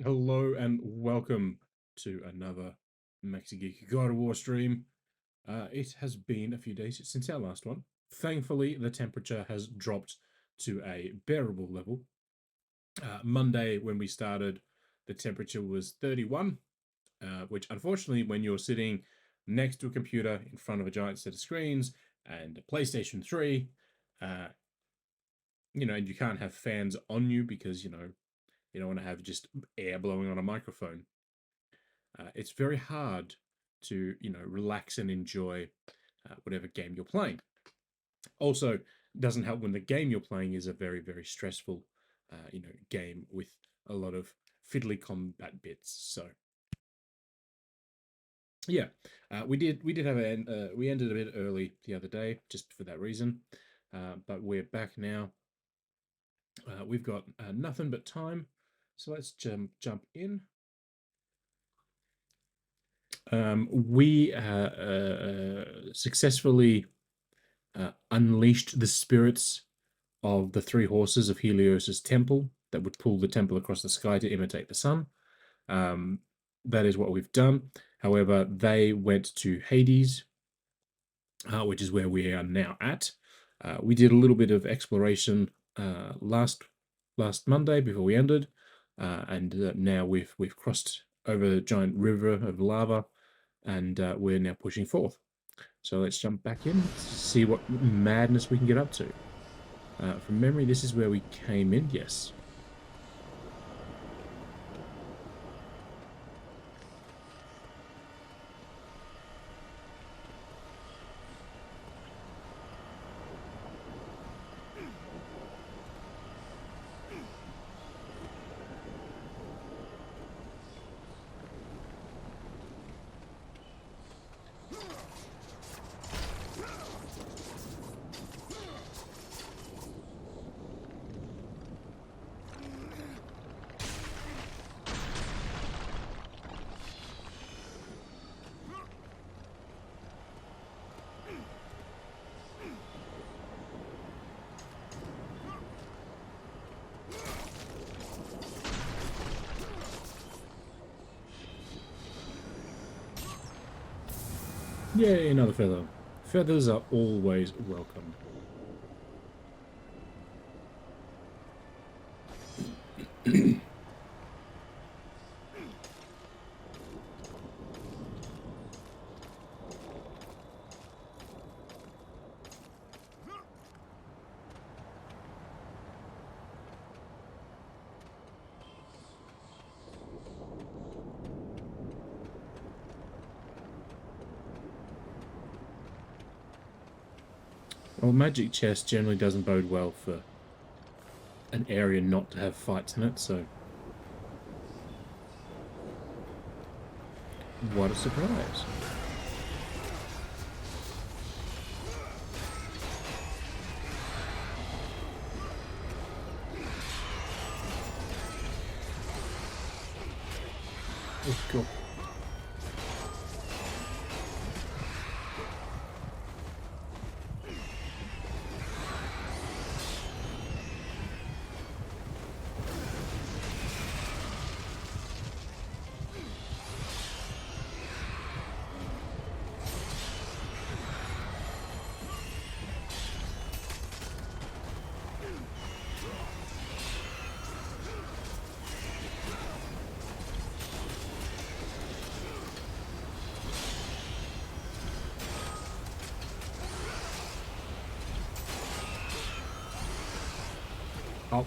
Hello and welcome to another Maxi-Geek God of War stream. It has been a few days since our last one. Thankfully, the temperature has dropped to a bearable level. Monday, when we started, the temperature was 31, which unfortunately, when you're sitting next to a computer in front of a giant set of screens and a PlayStation 3, and you can't have fans on you because, you don't want to have just air blowing on a microphone. It's very hard to, relax and enjoy whatever game you're playing. Also, it doesn't help when the game you're playing is a very, very stressful, game with a lot of fiddly combat bits. So, yeah, we did have we ended a bit early the other day just for that reason, but we're back now. We've got nothing but time, so let's jump in. We successfully unleashed the spirits of the three horses of Helios's temple that would pull the temple across the sky to imitate the sun. That is what we've done. However, they went to Hades, which is where we are now at. We did a little bit of exploration last Monday before we ended, and now we've crossed over the giant river of lava, and we're now pushing forth. So let's jump back in, see what madness we can get up to. From memory, this is where we came in, yes. Yay, another feather. Feathers are always welcome. Well, magic chest generally doesn't bode well for an area not to have fights in it, so... What a surprise. Oh, God. Oh.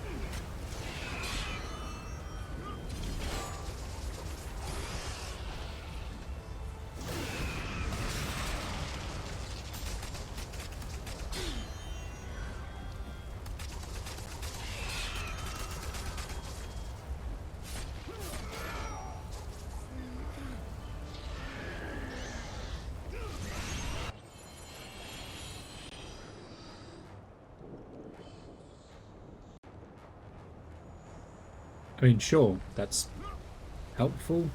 I mean, sure, that's helpful.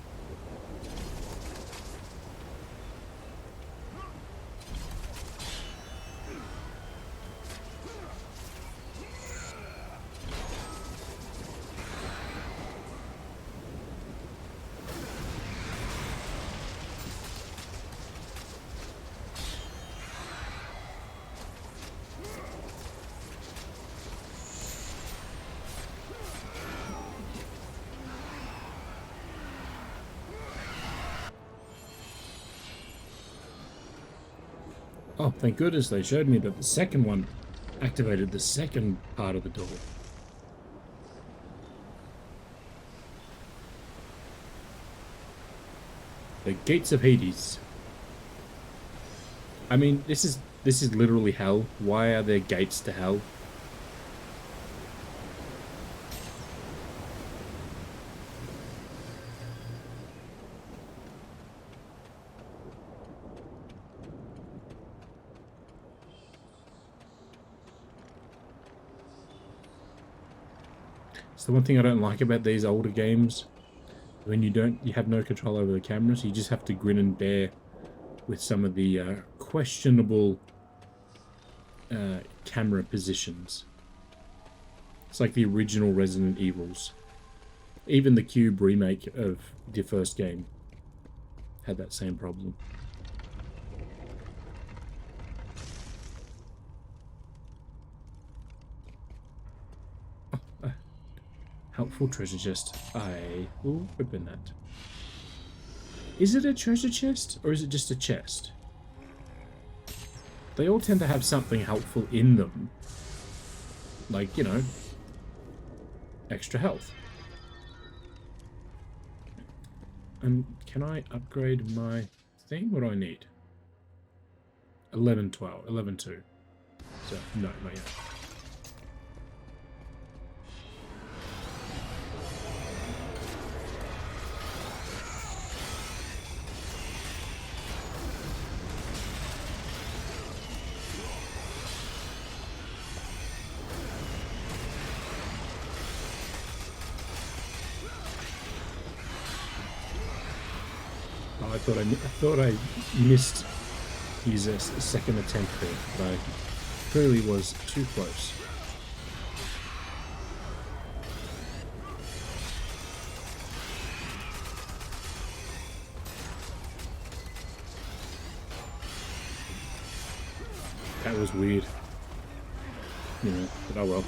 Oh, thank goodness they showed me that the second one activated the second part of the door. The Gates of Hades. I mean, this is literally hell. Why are there gates to hell? It's the one thing I don't like about these older games. When you have no control over the cameras, you just have to grin and bear with some of the questionable camera positions. It's like the original Resident Evils. Even the Cube remake of the first game had that same problem. Oh, helpful treasure chest. I will open that. Is it a treasure chest, or is it just a chest? They all tend to have something helpful in them. Like, you know, extra health. And can I upgrade my thing? What do I need? 11, 12, 11, 2. So, no, not yet. I thought I missed his second attempt there, but I clearly was too close. That was weird. You know, but oh well.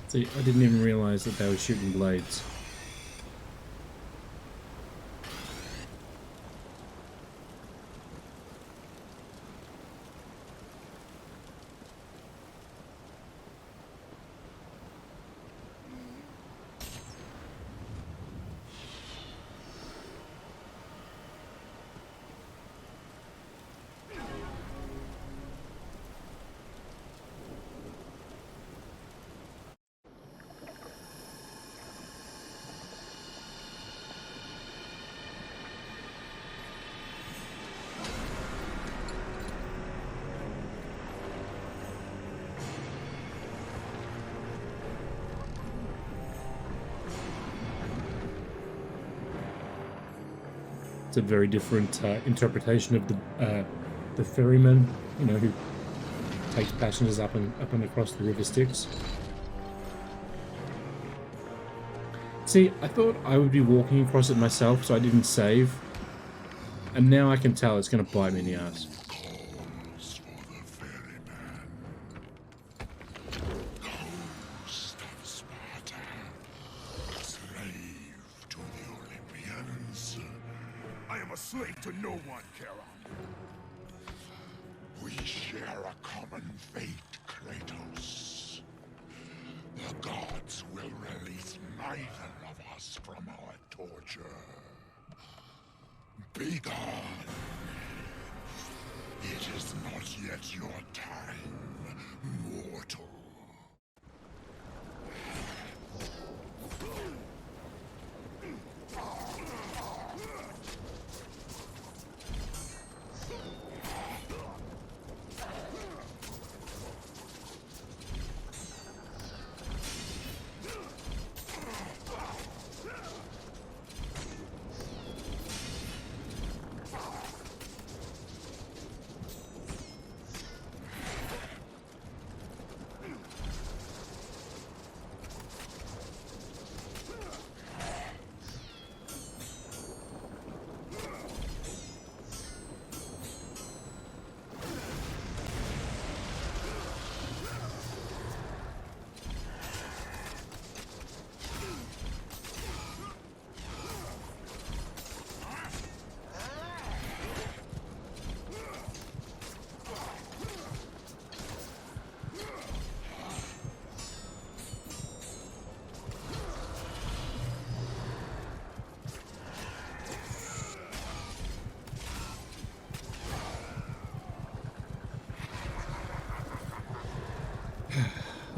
See, I didn't even realize that they were shooting blades. It's a very different interpretation of the ferryman, you know, who takes passengers up and across the river Styx. See, I thought I would be walking across it myself, so I didn't save, and now I can tell it's going to bite me in the ass. Slave to no one, Charon. We share a common fate, Kratos. The gods will release neither of us from our torture. Be gone. It is not yet your time, mortal.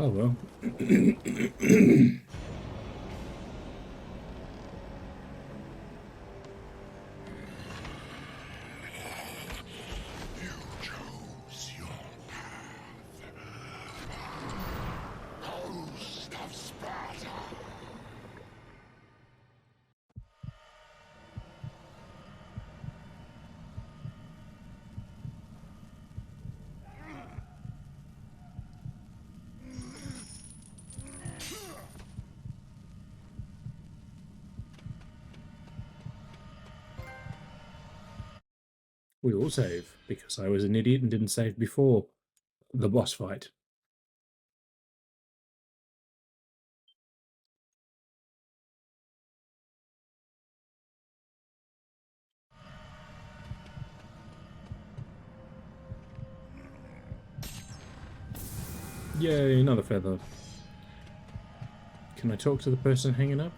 Oh well. You chose your path. Ghost of Sparta. We all save, because I was an idiot and didn't save before the boss fight. Yay, another feather. Can I talk to the person hanging up?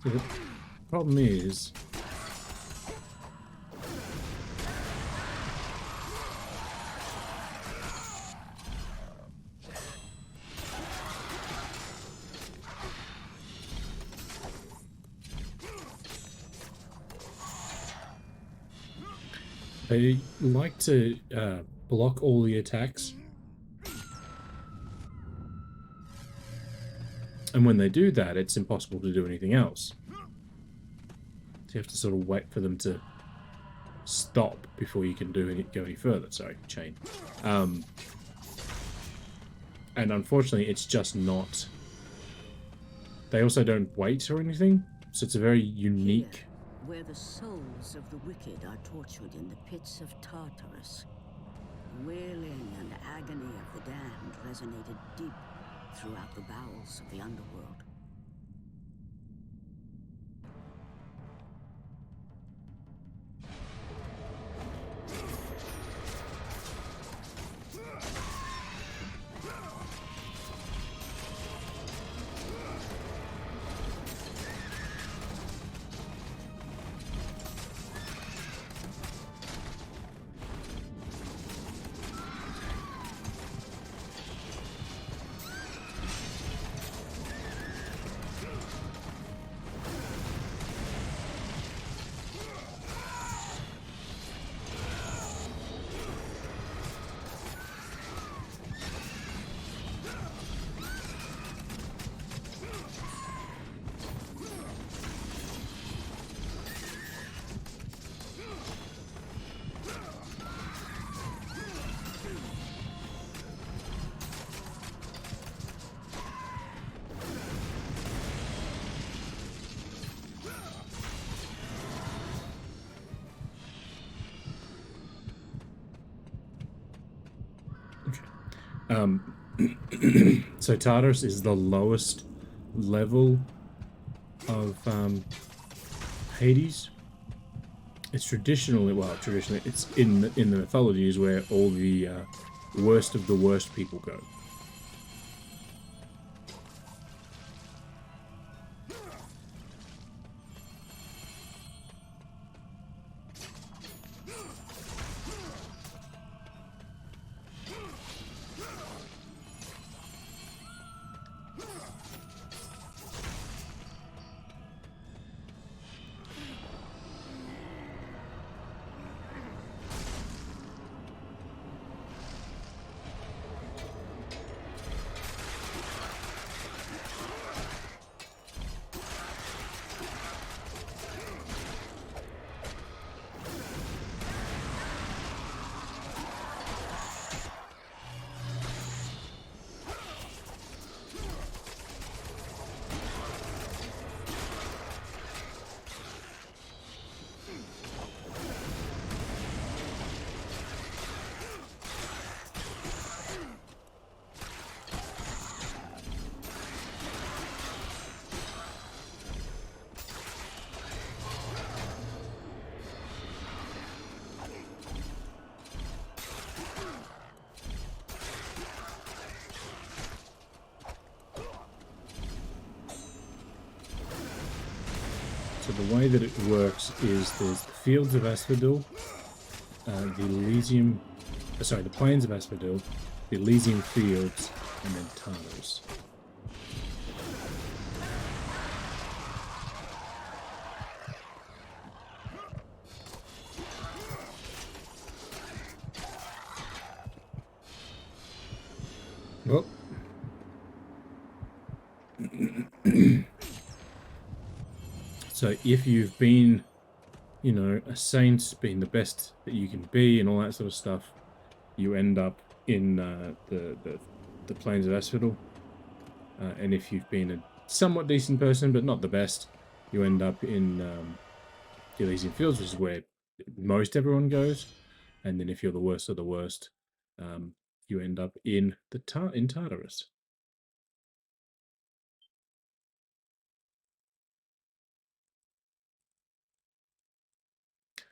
The problem is... they like to block all the attacks. And when they do that, it's impossible to do anything else. So you have to sort of wait for them to stop before you can go any further. Sorry, chain. And unfortunately, it's just not... They also don't wait or anything, so it's a very unique... Here, where the souls of the wicked are tortured in the pits of Tartarus, the wailing and agony of the damned resonated deep throughout the bowels of the underworld. So Tartarus is the lowest level of Hades. It's traditionally, it's in the mythology is where all the worst of the worst people go. So the way that it works is there's the Fields of Asphodel, the Plains of Asphodel, the Elysian Fields, and then Tartarus. Well. So if you've been, you know, a saint, being the best that you can be and all that sort of stuff, you end up in the Plains of Asphodel. And if you've been a somewhat decent person, but not the best, you end up in the Elysian Fields, which is where most everyone goes. And then if you're the worst of the worst, you end up in Tartarus.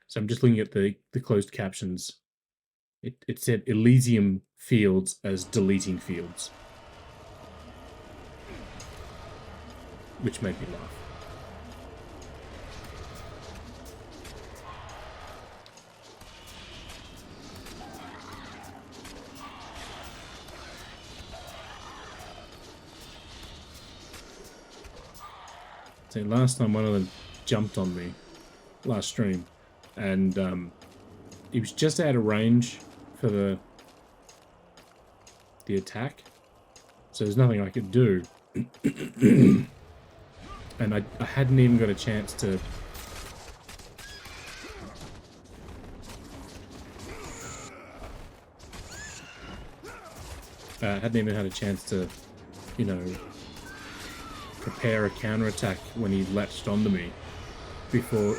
So I'm just looking at the closed captions. It said Elysium Fields as deleting fields, which made me laugh. So last time one of them jumped on me, last stream, and he was just out of range for the attack, so there's nothing I could do. And I hadn't even got a chance to hadn't even had a chance to, you know, prepare a counterattack when he latched onto me before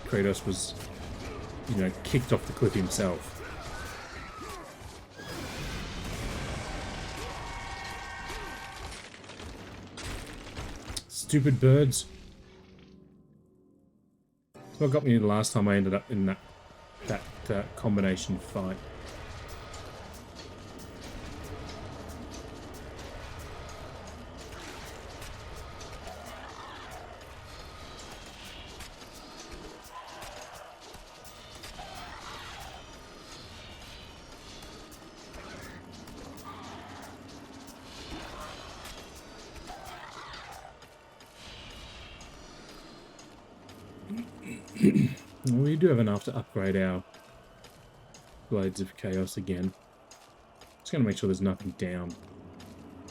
Kratos was, you know, kicked off the cliff himself. Stupid birds. That's what got me the last time I ended up in that combination fight. Well, we do have enough to upgrade our Blades of Chaos again. Just going to make sure there's nothing down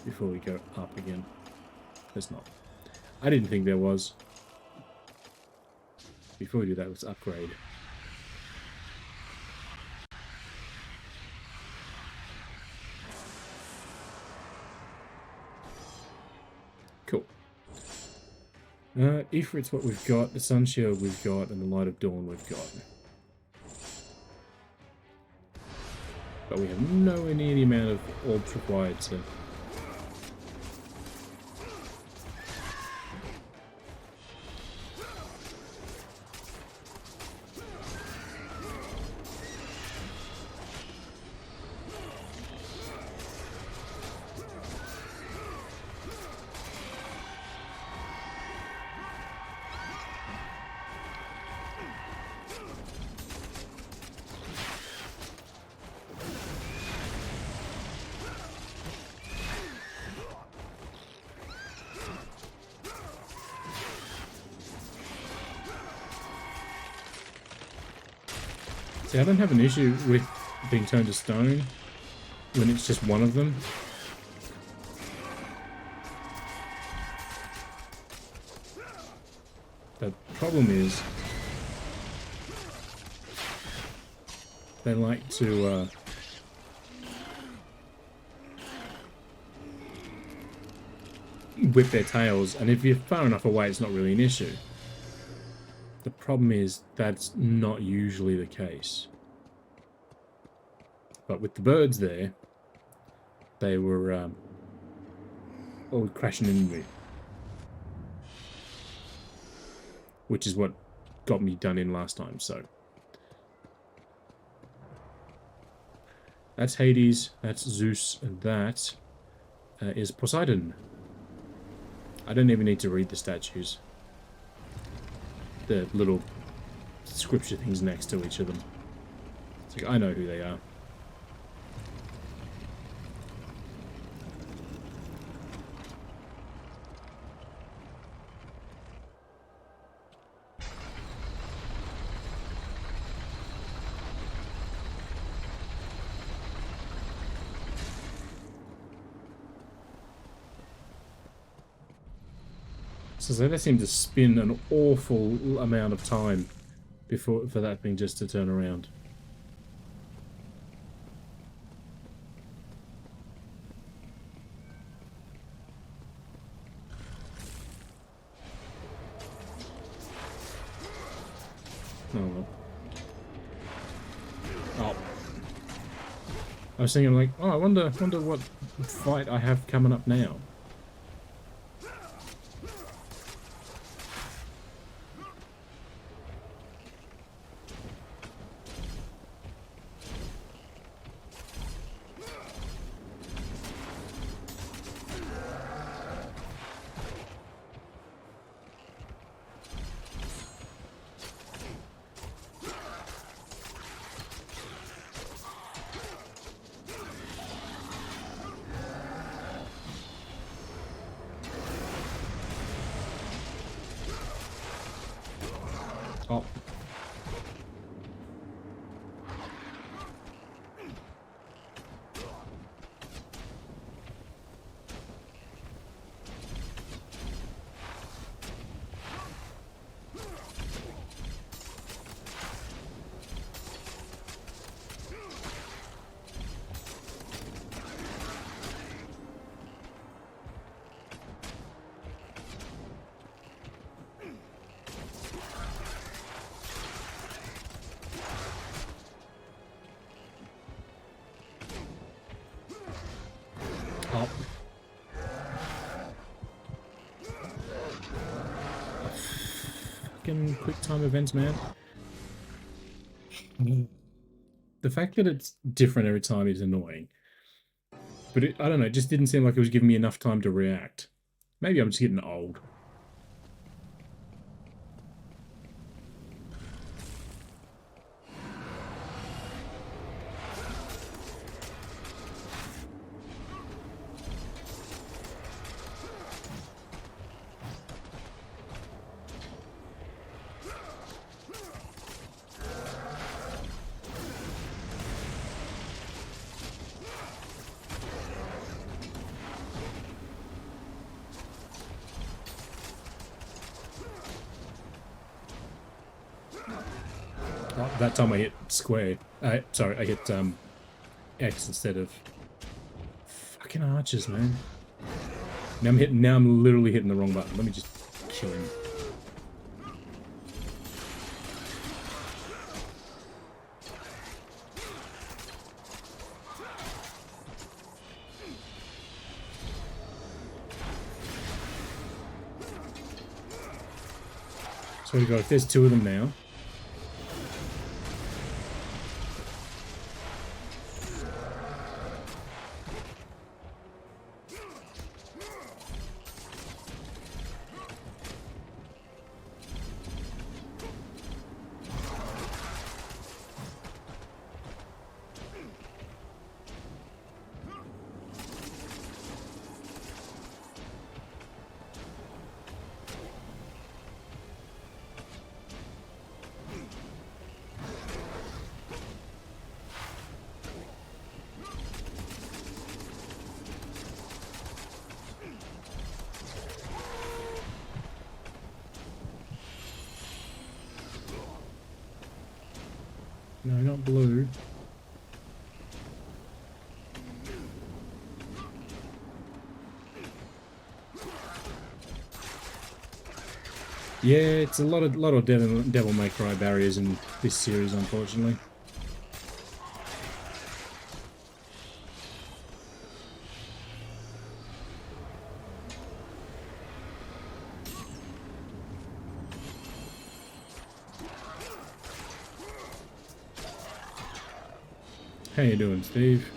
before we go up again. There's not. I didn't think there was. Before we do that, let's upgrade. Cool. Ifrit's what we've got, the Sun Shield we've got, and the Light of Dawn we've got. But we have nowhere near the amount of orbs required, so... See, I don't have an issue with being turned to stone when it's just one of them. The problem is they like to whip their tails, and if you're far enough away it's not really an issue. The problem is that's not usually the case. But with the birds there, they were all crashing into me. Which is what got me done in last time, so. That's Hades, that's Zeus, and that is Poseidon. I don't even need to read the statues. The little scripture things next to each of them. It's like, I know who they are. So they seem to spin an awful amount of time for that thing just to turn around. Oh well. Oh. I was thinking like, oh, I wonder what fight I have coming up now. Oh. Oh. Fucking quick time events, man. The fact that it's different every time is annoying. But I don't know, it just didn't seem like it was giving me enough time to react. Maybe I'm just getting old. Oh, that time I hit square. Sorry, I hit X instead of fucking archers, man. Now I'm literally hitting the wrong button. Let me just kill him. So we got, there's 2 of them now. No, not blue. Yeah, it's a lot of Devil May Cry barriers in this series, unfortunately. How you doing, Steve?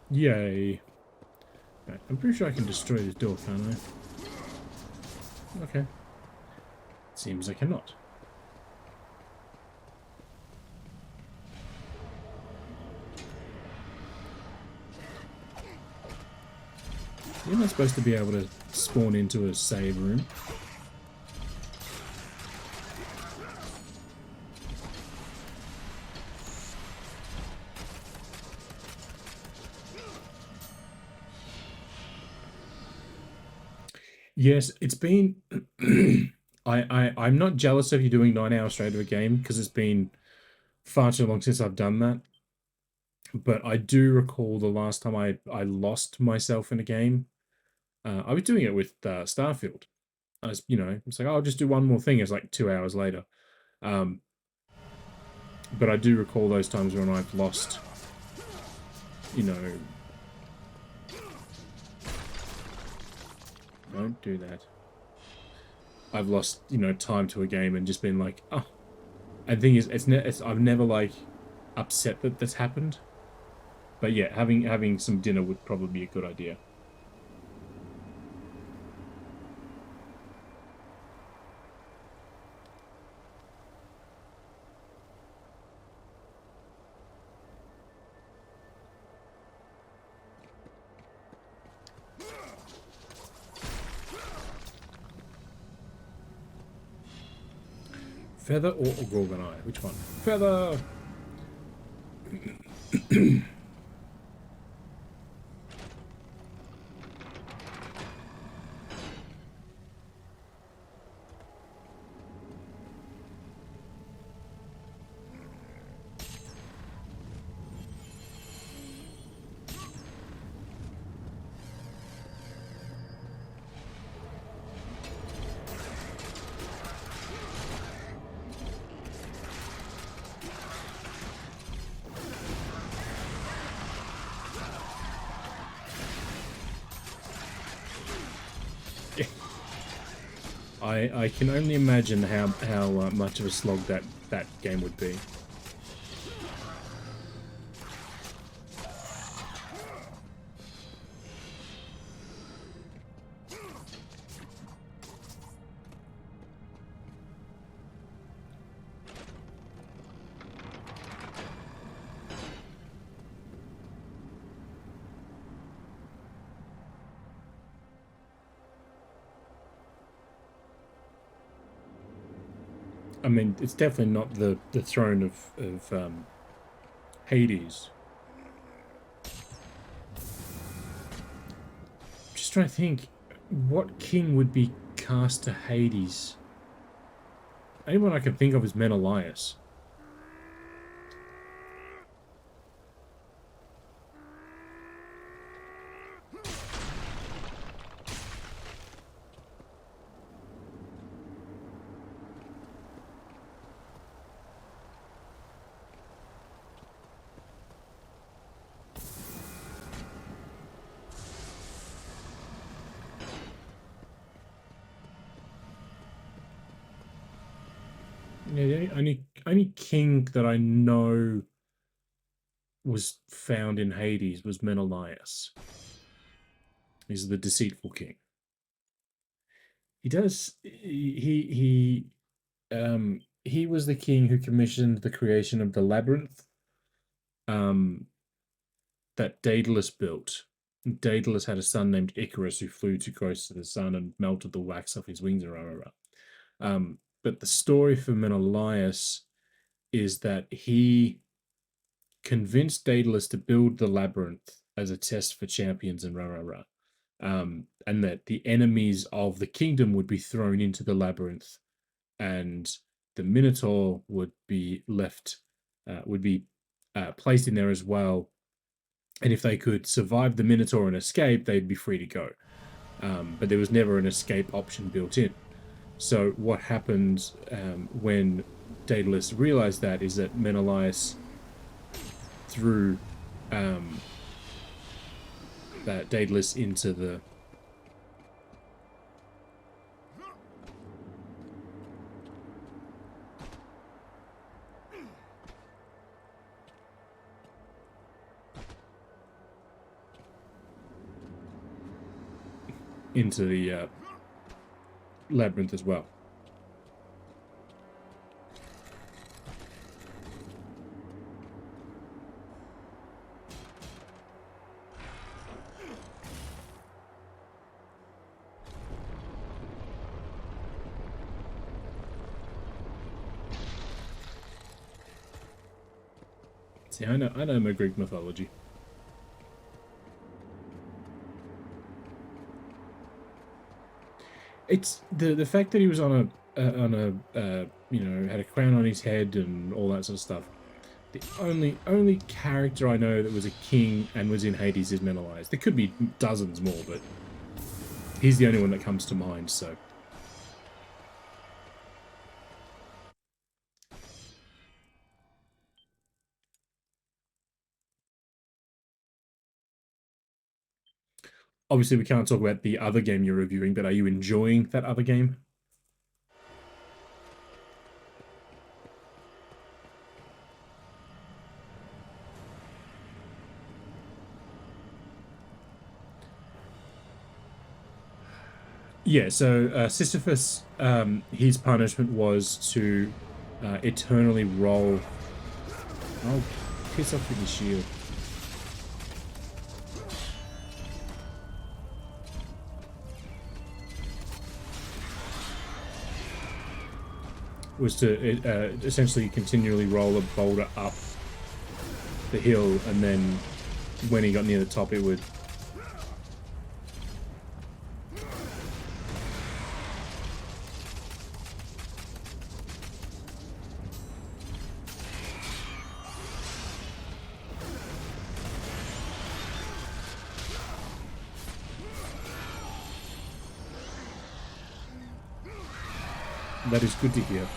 Yay. Right, I'm pretty sure I can destroy this door, can't I? Okay. Seems I cannot. You're not supposed to be able to spawn into a save room. Yes, it's been... I'm not jealous of you doing 9 hours straight of a game, because it's been far too long since I've done that. But I do recall the last time I lost myself in a game. I was doing it with Starfield. I was, it's like, oh, I'll just do one more thing. It's like 2 hours later. But I do recall those times when I've lost, Don't do that. I've lost, time to a game and just been like, oh. And the thing is, I've never, like, upset that that's happened. But yeah, having some dinner would probably be a good idea. Feather or Gorgonite? Which one? Feather! I can only imagine how much of a slog that game would be. I mean, it's definitely not the throne of Hades. Just trying to think, what king would be cast to Hades? Anyone I can think of is Menelaus. Yeah, the only king that I know was found in Hades was Menelaus. He's the deceitful king. He does he was the king who commissioned the creation of the labyrinth that Daedalus built. Daedalus had a son named Icarus who flew too close to the sun and melted the wax off his wings. But the story for Menelaus is that he convinced Daedalus to build the labyrinth as a test for champions and and that the enemies of the kingdom would be thrown into the labyrinth, and the Minotaur would be left, placed in there as well. And if they could survive the Minotaur and escape, they'd be free to go. But there was never an escape option built in. So what happened when Daedalus realized that is that Menelaus threw Daedalus into the labyrinth as well. See, I know my Greek mythology. It's the fact that he was on a you know, had a crown on his head and all that sort of stuff. The only character I know that was a king and was in Hades is Menelaus. There could be dozens more, but he's the only one that comes to mind. So. Obviously, we can't talk about the other game you're reviewing, but are you enjoying that other game? Yeah, so Sisyphus, his punishment was to eternally roll... Oh, piss off with your shield. Was to essentially continually roll a boulder up the hill, and then when he got near the top, it would... That is good to hear.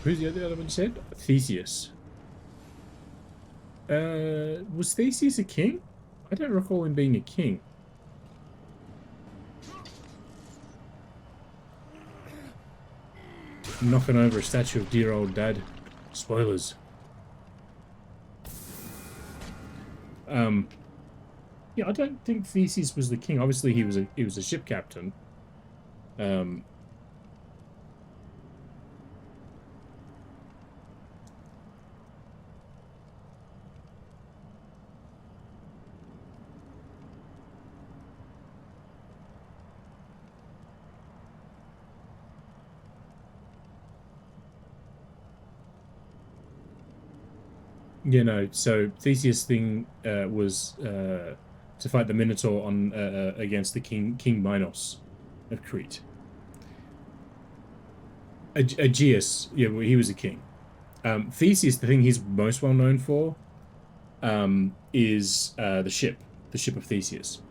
Who's the other one said? Theseus. Was Theseus a king? I don't recall him being a king. Knocking over a statue of dear old dad. Spoilers. Yeah, I don't think Theseus was the king. Obviously, he was a ship captain. You know, so Theseus' thing was to fight the Minotaur on against the King Minos of Crete. Aegeus, yeah, well, he was a king. Theseus, the thing he's most well known for, is the ship of Theseus.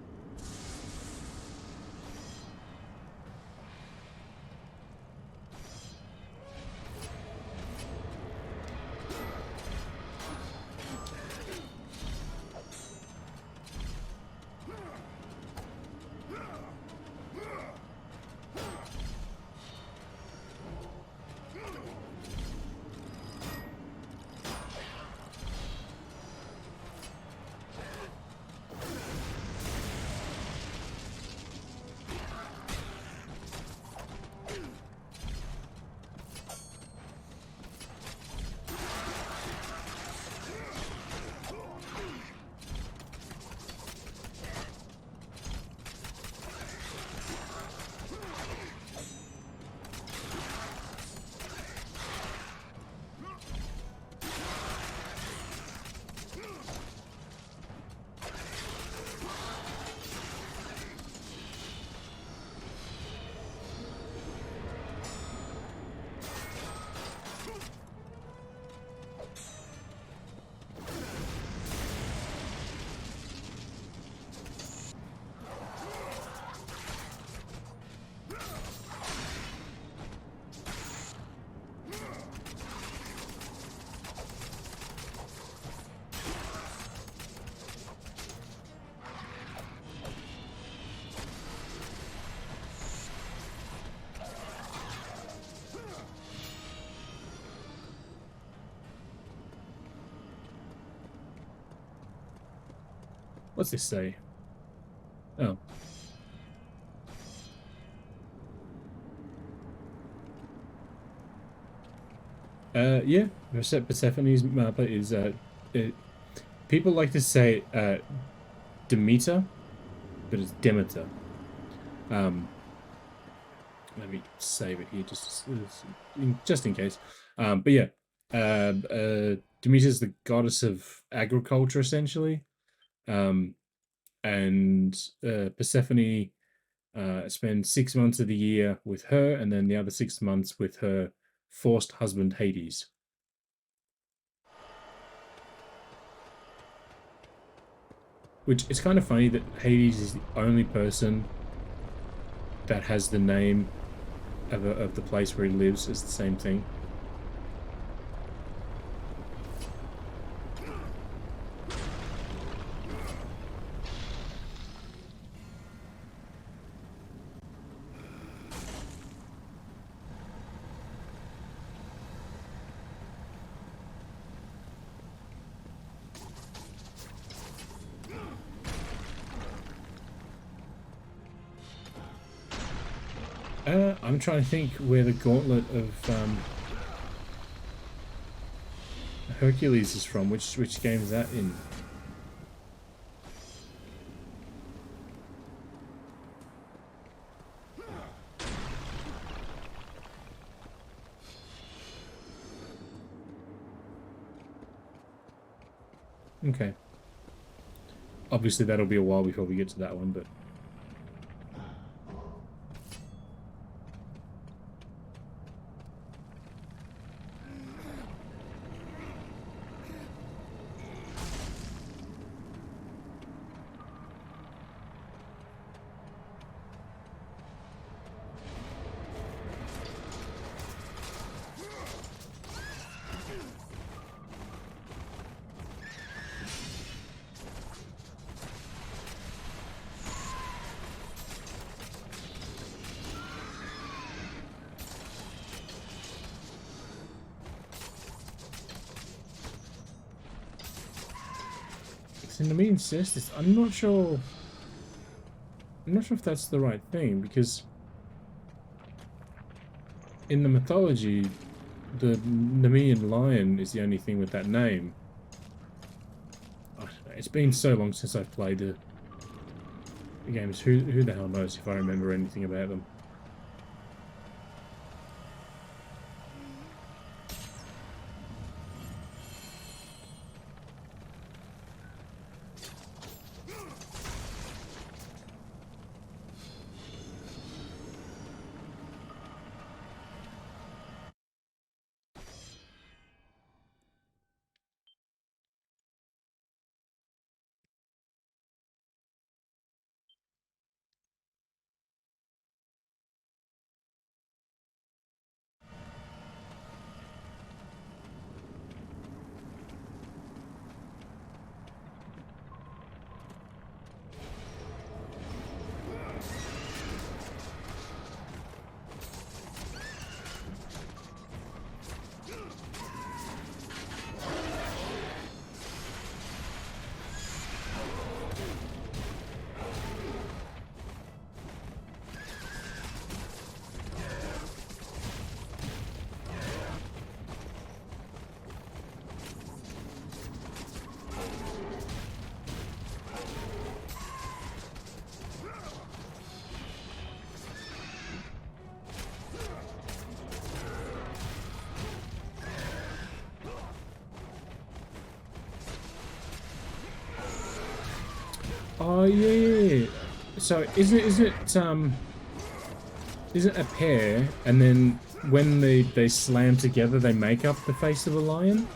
What's this say? Oh. Yeah, Persephone's mother is, people like to say, Demeter, but it's Demeter. Let me save it here just in case. But yeah, Demeter is the goddess of agriculture, essentially. And Persephone spends 6 months of the year with her, and then the other 6 months with her forced husband Hades. Which is kind of funny that Hades is the only person that has the name of the place where he lives as the same thing. I'm trying to think where the gauntlet of Hercules is from. Which game is that in? Okay. Obviously that'll be a while before we get to that one, but... Let me insist this. I'm not sure if that's the right thing, because in the mythology, the Nemean lion is the only thing with that name. I don't know. It's been so long since I've played the games. Who the hell knows if I remember anything about them? Oh yeah. So isn't it a pair, and then when they slam together, they make up the face of a lion?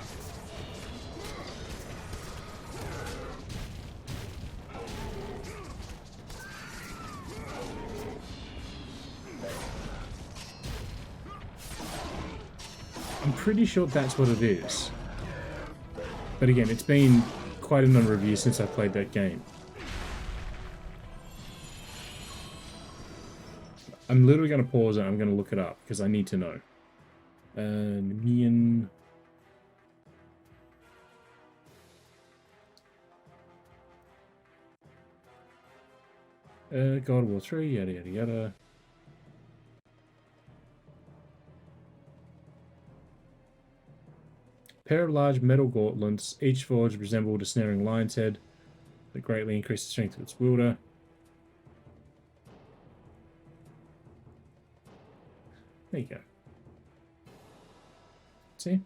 I'm pretty sure that's what it is. But again, it's been quite a number of years since I played that game. I'm literally going to pause it. I'm going to look it up because I need to know. Nemean. God of War 3, yada yada yada. Pair of large metal gauntlets, each forged resembled a snaring lion's head that greatly increased the strength of its wielder. There you go. See?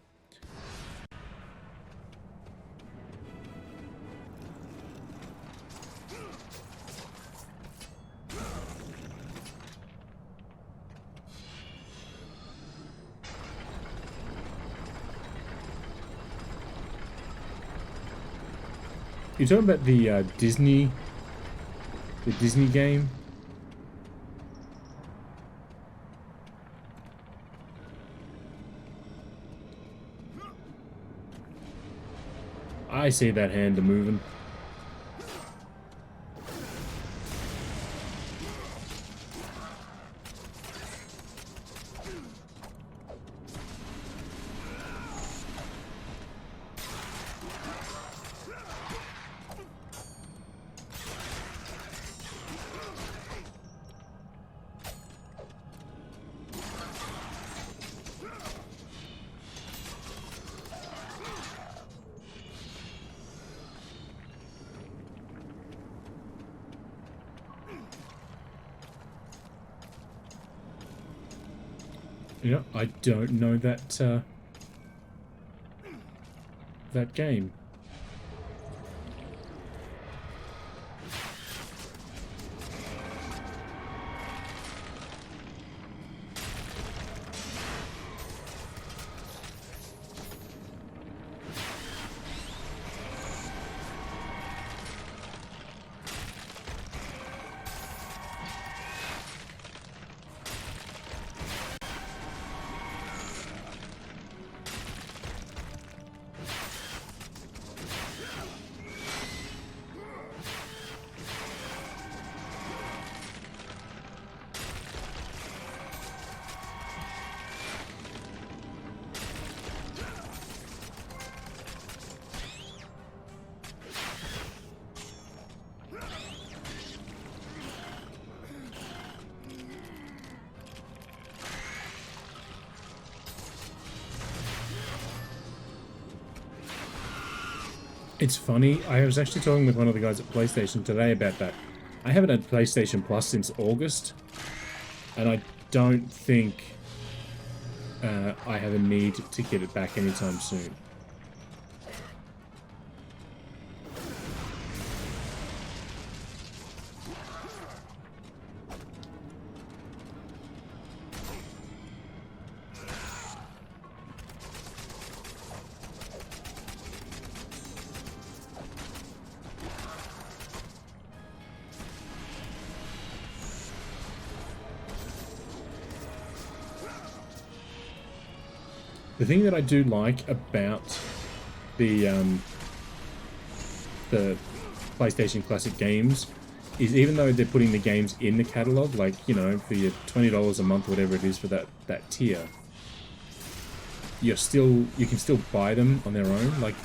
You're talking about the Disney game? I see that hand moving. You know, I don't know that that game. It's funny, I was actually talking with one of the guys at PlayStation today about that. I haven't had PlayStation Plus since August, and I don't think I have a need to get it back anytime soon. The thing that I do like about the PlayStation Classic games is even though they're putting the games in the catalog, like, you know, for your $20 a month, whatever it is for that tier, you can still buy them on their own. Like,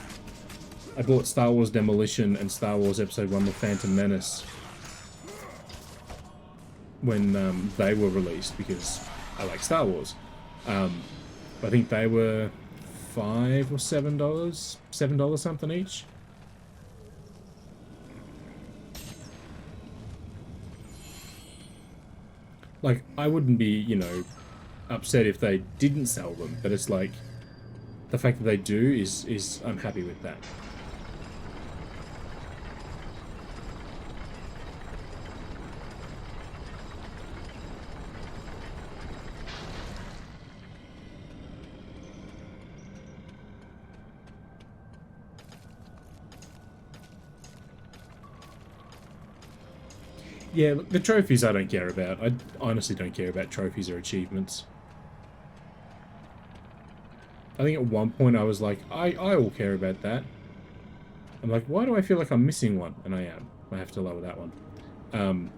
I bought Star Wars Demolition and Star Wars Episode 1 The Phantom Menace when they were released because I like Star Wars. I think they were $5 or $7 something each. Like, I wouldn't be, you know, upset if they didn't sell them, but it's like, the fact that they do is I'm happy with that. Yeah, look, the trophies I don't care about. I honestly don't care about trophies or achievements. I think at one point I was like, I will care about that. I'm like, why do I feel like I'm missing one? And I am. I have to lower that one.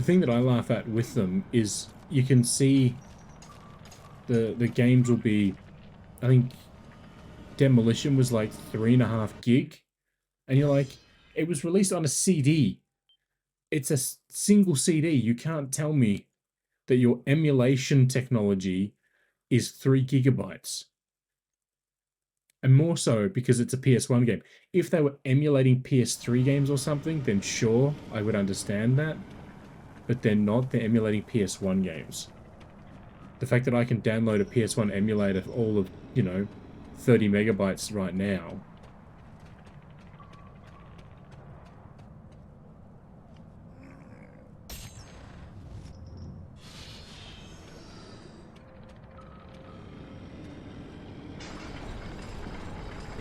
thing that I laugh at with them is you can see the games will be, I think Demolition was like 3.5 gig, and you're like, it was released on a CD. It's a single CD. You can't tell me that your emulation technology is 3 gigabytes. And more so because it's a PS1 game. If they were emulating PS3 games or something, then sure, I would understand that. But they're not. They're emulating PS1 games. The fact that I can download a PS1 emulator for all of, 30 megabytes right now.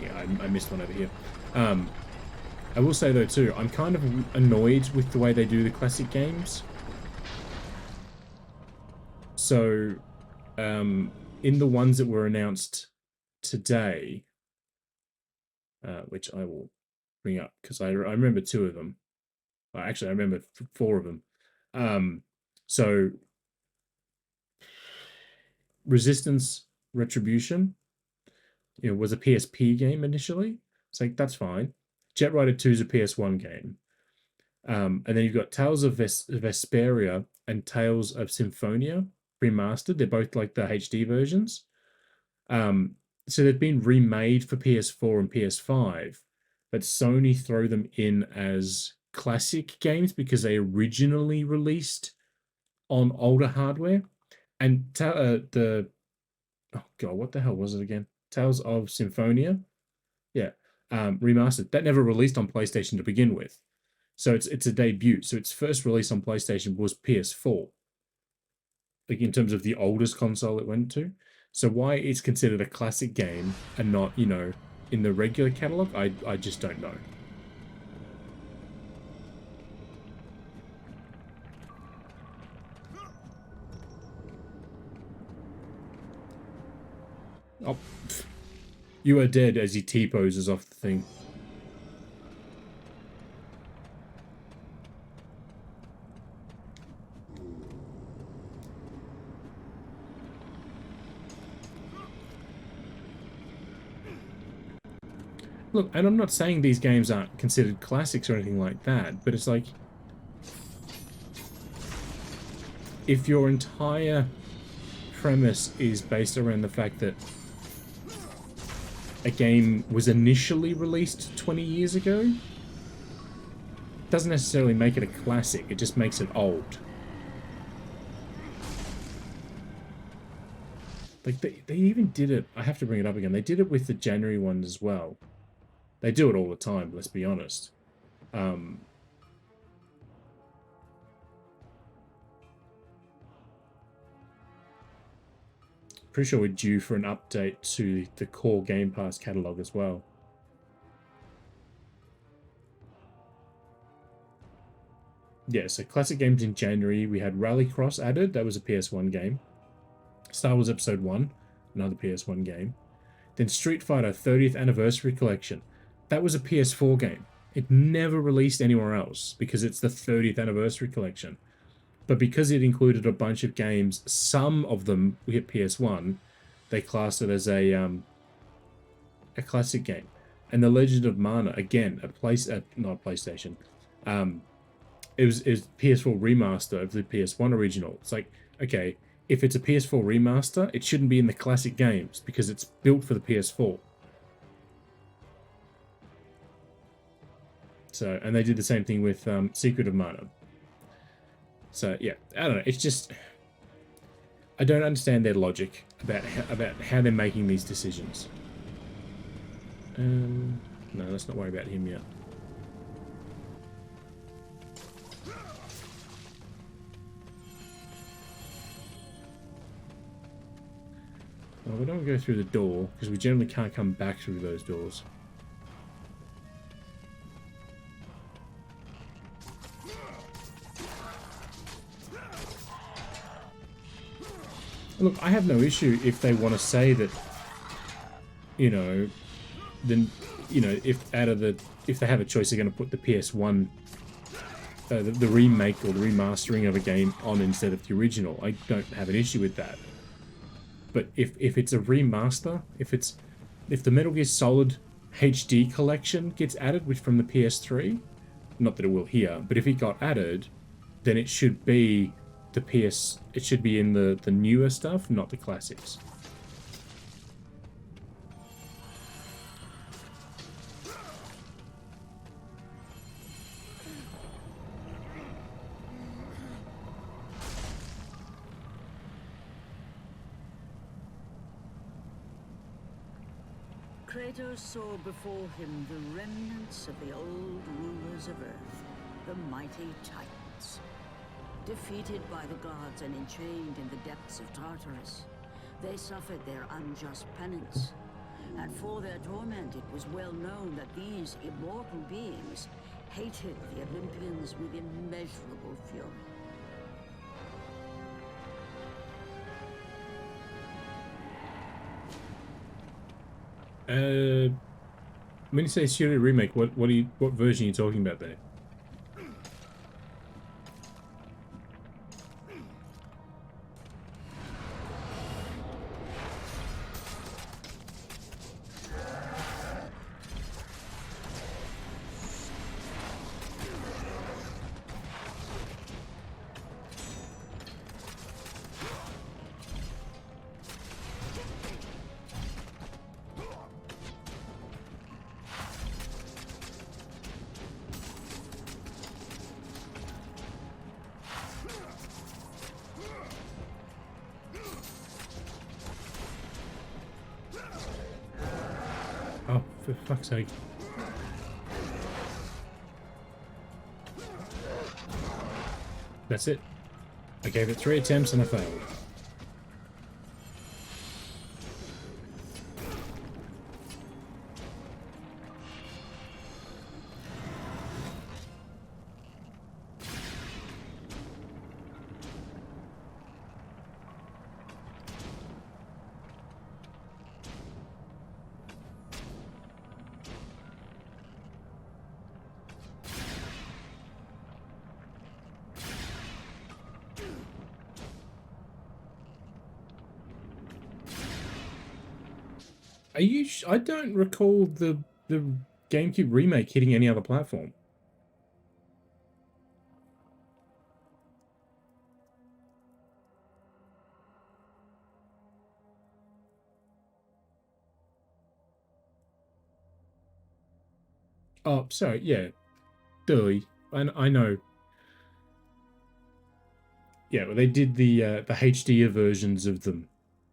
Yeah, I missed one over here. I will say though too, I'm kind of annoyed with the way they do the classic games. So, in the ones that were announced today, which I will bring up because I remember 2 of them. Well, actually, I remember 4 of them. So, Resistance Retribution, was a PSP game initially. It's like, that's fine. Jet Rider 2 is a PS1 game. And then you've got Tales of Vesperia and Tales of Symphonia remastered. They're both like the HD versions. So they've been remade for PS4 and PS5, but Sony throw them in as classic games because they originally released on older hardware. And oh god, what the hell was it again? Tales of Symphonia, yeah, remastered. That never released on PlayStation to begin with, so it's a debut. So its first release on PlayStation was PS4, like in terms of the oldest console it went to. So why it's considered a classic game and not, in the regular catalog, I just don't know. Oh, you are dead as he T-poses off the thing. Look, and I'm not saying these games aren't considered classics or anything like that, but it's like, if your entire premise is based around the fact that a game was initially released 20 years ago, it doesn't necessarily make it a classic, it just makes it old. Like, they even did it, I have to bring it up again, they did it with the January one as well. They do it all the time, let's be honest. Pretty sure we're due for an update to the core Game Pass catalog as well. Yeah, so classic games in January, we had Rallycross added, that was a PS1 game. Star Wars Episode 1, another PS1 game. Then Street Fighter 30th Anniversary Collection. That was a PS4 game. It never released anywhere else because it's the 30th Anniversary Collection. But because it included a bunch of games, some of them we hit PS1, they classed it as a classic game. And The Legend of Mana, again, not a PlayStation. It was PS4 remaster of the PS1 original. It's like, okay, if it's a PS4 remaster, it shouldn't be in the classic games because it's built for the PS4. So, and they did the same thing with Secret of Mana. So, yeah, I don't know. It's just, I don't understand their logic about how they're making these decisions. No, let's not worry about him yet. Well, we don't go through the door because we generally can't come back through those doors. Look, I have no issue if they want to say that, then, if they have a choice, they're going to put the PS1 the remake or the remastering of a game on instead of the original. I don't have an issue with that. But if it's a remaster, if the Metal Gear Solid HD collection gets added, which from the PS3, not that it will here, but if it got added, then it should be it should be in the newer stuff, not the classics. Kratos saw before him the remnants of the old rulers of Earth, the mighty Titans. Defeated by the gods and enchained in the depths of Tartarus, they suffered their unjust penance. And for their torment, it was well known that these immortal beings hated the Olympians with immeasurable fury. When you say Studio Remake, what version are you talking about there? Oh, for fuck's sake. That's it. I gave it 3 attempts and I failed. I don't recall the GameCube remake hitting any other platform. Oh, sorry, yeah. Duh. I know. Yeah, well, they did the HD versions of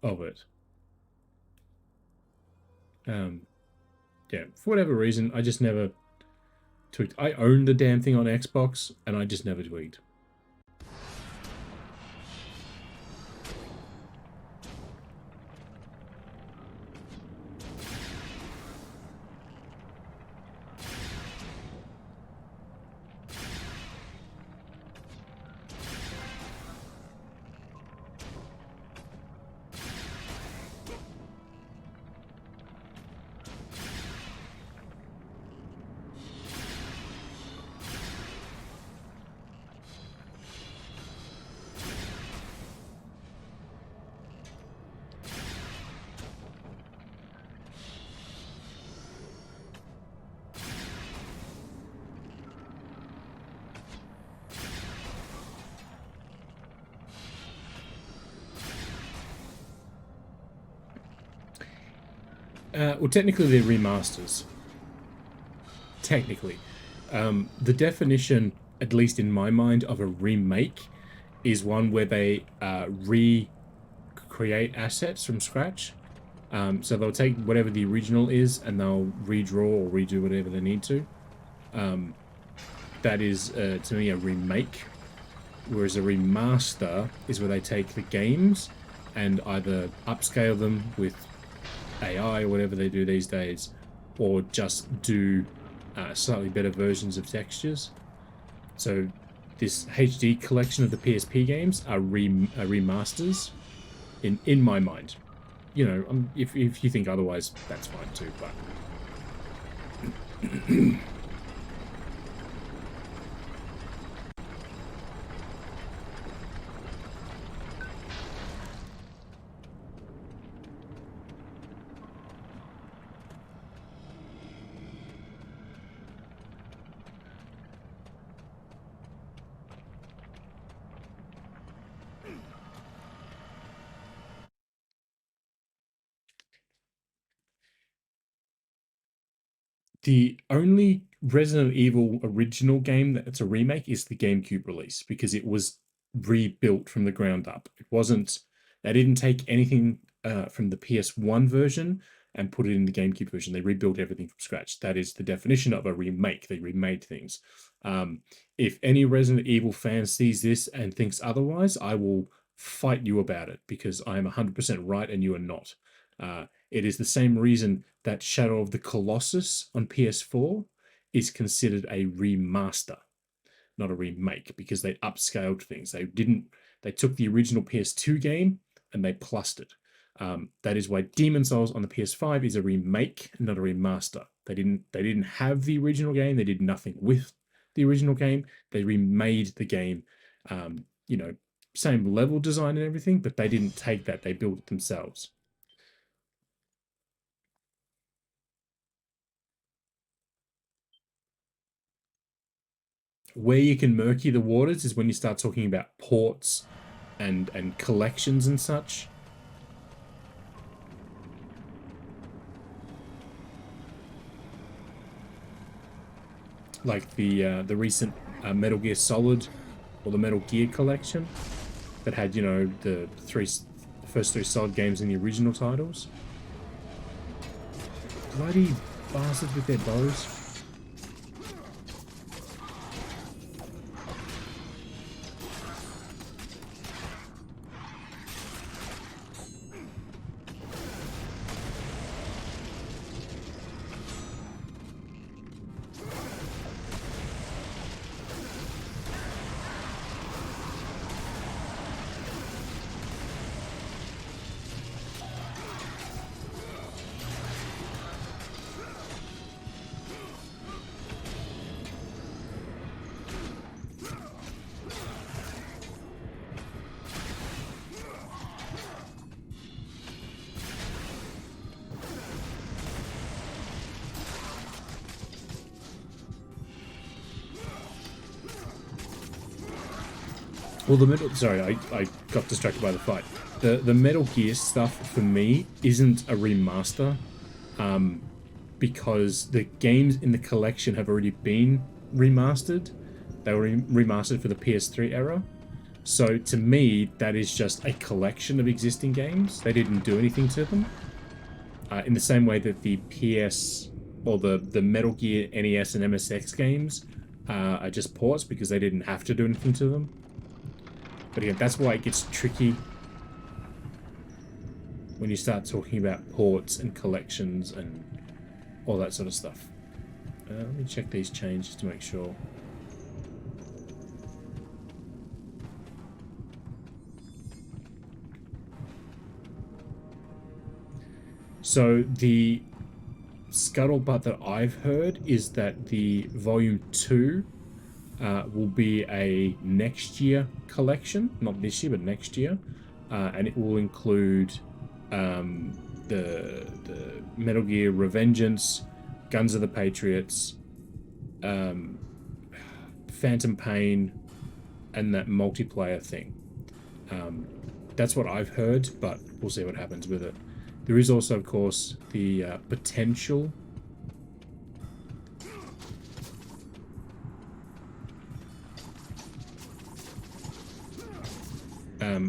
it. Yeah, for whatever reason, I just never tweaked. I owned the damn thing on Xbox, and I just never tweaked. Well, technically they're remasters. Technically. The definition, at least in my mind, of a remake is one where they recreate assets from scratch. So they'll take whatever the original is and they'll redraw or redo whatever they need to. That is, to me, a remake. Whereas a remaster is where they take the games and either upscale them with AI or whatever they do these days, or just do slightly better versions of textures. So this HD collection of the PSP games are remasters in my mind. You know, if you think otherwise, that's fine too, but The only Resident Evil original game that's a remake is the GameCube release, because it was rebuilt from the ground up. It wasn't, they didn't take anything from the PS1 version and put it in the GameCube version. They rebuilt everything from scratch. That is the definition of a remake. They remade things. If any Resident Evil fan sees this and thinks otherwise, I will fight you about it, because I am 100% right and you are not. It is the same reason that Shadow of the Colossus on PS4 is considered a remaster, not a remake, because they upscaled things. They took the original PS2 game and they plussed it. That is why Demon Souls on the PS5 is a remake, not a remaster. They didn't have the original game. They did nothing with the original game. They remade the game, same level design and everything, but they didn't take that. They built it themselves. Where you can murky the waters is when you start talking about ports and collections and such. Like the recent Metal Gear Solid, or the Metal Gear collection, that had, the first three Solid games in the original titles. Bloody bastards with their bows. Well, I got distracted by the fight. The Metal Gear stuff for me isn't a remaster, because the games in the collection have already been remastered. They were remastered for the PS3 era. So to me, that is just a collection of existing games. They didn't do anything to them. In the same way that the PS, or the Metal Gear NES and MSX games are just ports, because they didn't have to do anything to them. But again, that's why it gets tricky when you start talking about ports and collections and all that sort of stuff. Let me check these changes to make sure. So the scuttlebutt that I've heard is that the Volume 2 will be a next year collection, not this year, but next year, and it will include the Metal Gear Revengeance, Guns of the Patriots, Phantom Pain, and that multiplayer thing. That's what I've heard, but we'll see what happens with it. There is also, of course, the potential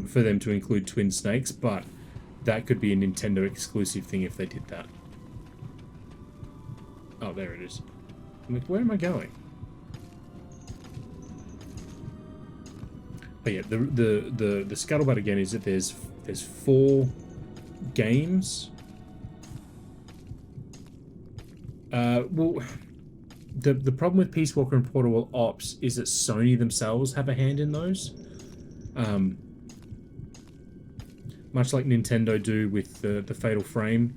for them to include Twin Snakes, but that could be a Nintendo exclusive thing if they did that. Oh, there it is. I'm like, where am I going? But yeah, the scuttlebutt again is that there's 4 games. Well, the problem with Peace Walker and Portable Ops is that Sony themselves have a hand in those. Much like Nintendo do with the Fatal Frame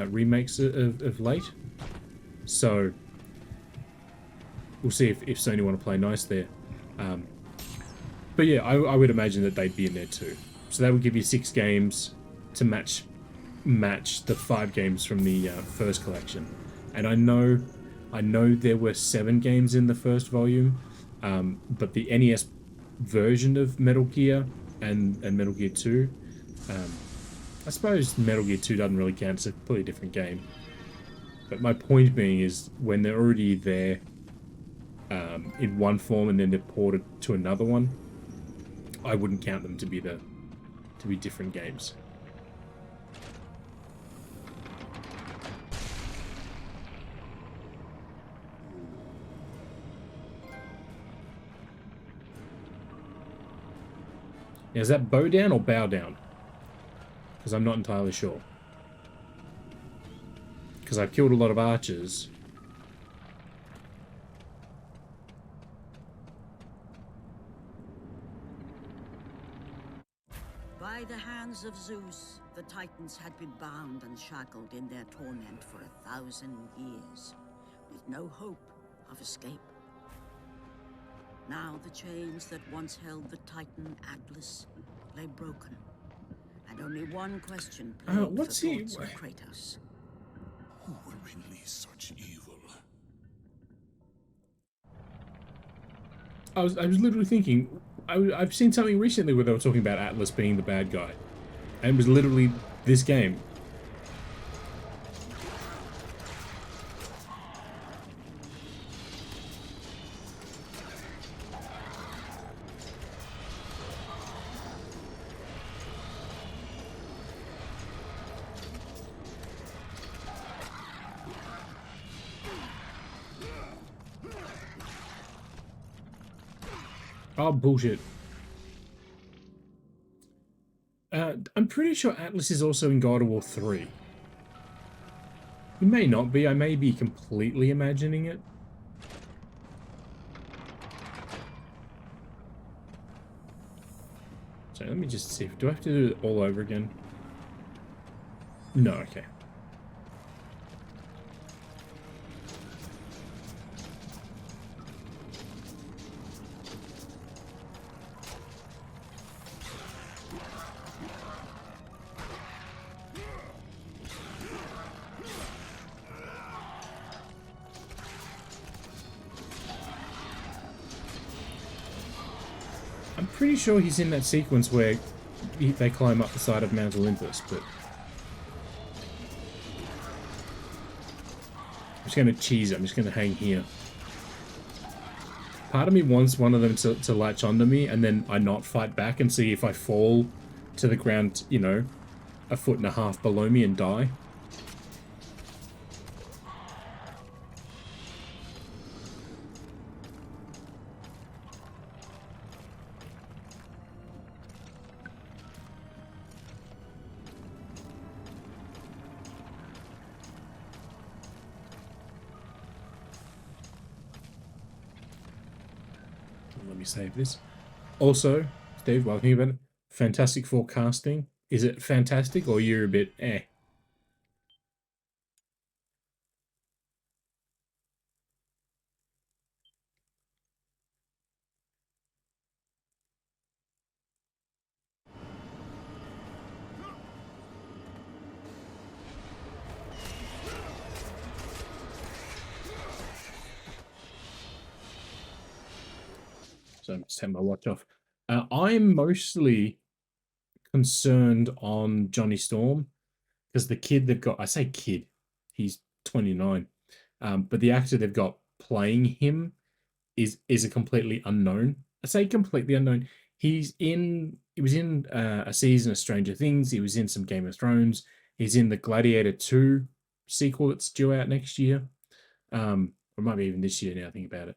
remakes of late. So we'll see if Sony want to play nice there. But yeah, I would imagine that they'd be in there too. So that would give you 6 games to match the 5 games from the first collection. And I know there were 7 games in the first volume, but the NES version of Metal Gear and Metal Gear 2, I suppose Metal Gear 2 doesn't really count. It's a completely different game. But my point being is when they're already there in one form and then they're ported to another one, I wouldn't count them to be different games. Now, is that bow down or bow down? Because I'm not entirely sure. Because I've killed a lot of archers. By the hands of Zeus, the Titans had been bound and shackled in their torment for 1,000 years, with no hope of escape. Now the chains that once held the Titan Atlas lay broken, and only one question plagued the thoughts of Kratos. Who will release such evil? I was literally thinking, I've seen something recently where they were talking about Atlas being the bad guy, and it was literally this game. Oh, bullshit. I'm pretty sure Atlas is also in God of War 3. He may not be. I may be completely imagining it. So let me just see. Do I have to do it all over again? No, okay. I'm pretty sure he's in that sequence where they climb up the side of Mount Olympus, but I'm just going to cheese it. I'm just going to hang here. Part of me wants one of them to latch onto me and then I not fight back and see if I fall to the ground, you know, 1.5 feet below me and die. Let me save this. Also, Steve, while thinking about it, Fantastic Forecasting. Is it fantastic or you're a bit eh? So I'm just having my watch off. I'm mostly concerned on Johnny Storm because the kid they've got, I say kid, he's 29, but the actor they've got playing him is a completely unknown. I say completely unknown. He was in a season of Stranger Things. He was in some Game of Thrones. He's in the Gladiator 2 sequel that's due out next year, or maybe even this year now. I think about it.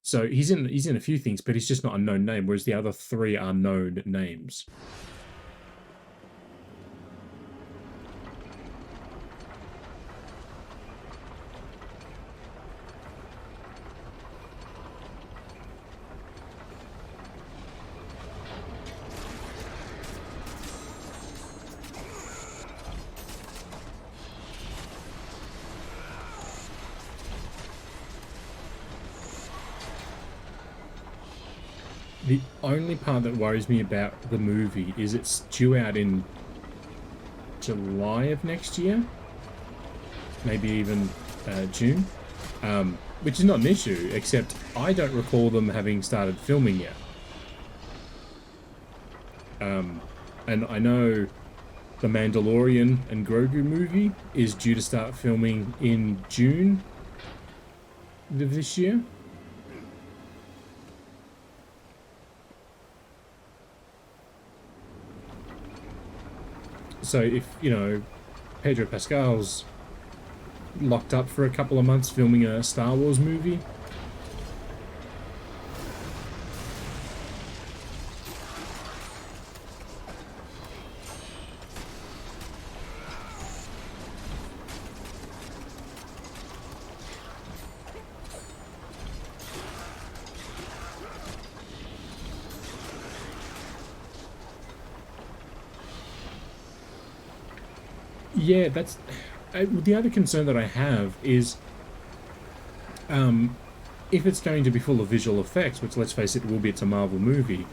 So he's in a few things, but he's just not a known name, whereas the other 3 are known names. The only part that worries me about the movie is it's due out in July of next year, maybe even June, which is not an issue, except I don't recall them having started filming yet. And I know the Mandalorian and Grogu movie is due to start filming in June of this year. So if, you know, Pedro Pascal's locked up for a couple of months filming a Star Wars movie, yeah, that's the other concern that I have is if it's going to be full of visual effects, which, let's face it, will be, it's a Marvel movie.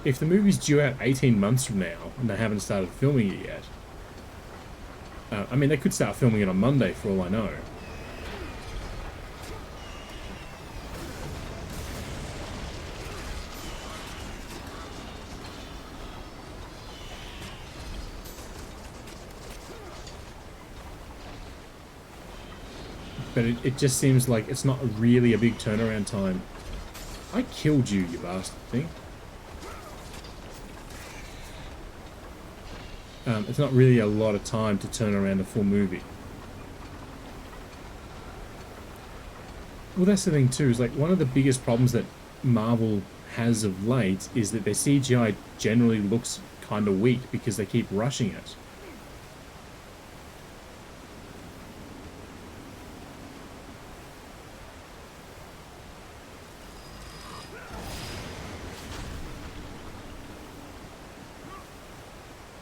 If the movie's due out 18 months from now and they haven't started filming it yet, I mean, they could start filming it on Monday for all I know. But it just seems like it's not really a big turnaround time. I killed you, you bastard thing. It's not really a lot of time to turn around a full movie. Well, that's the thing too, is like one of the biggest problems that Marvel has of late is that their CGI generally looks kind of weak because they keep rushing it.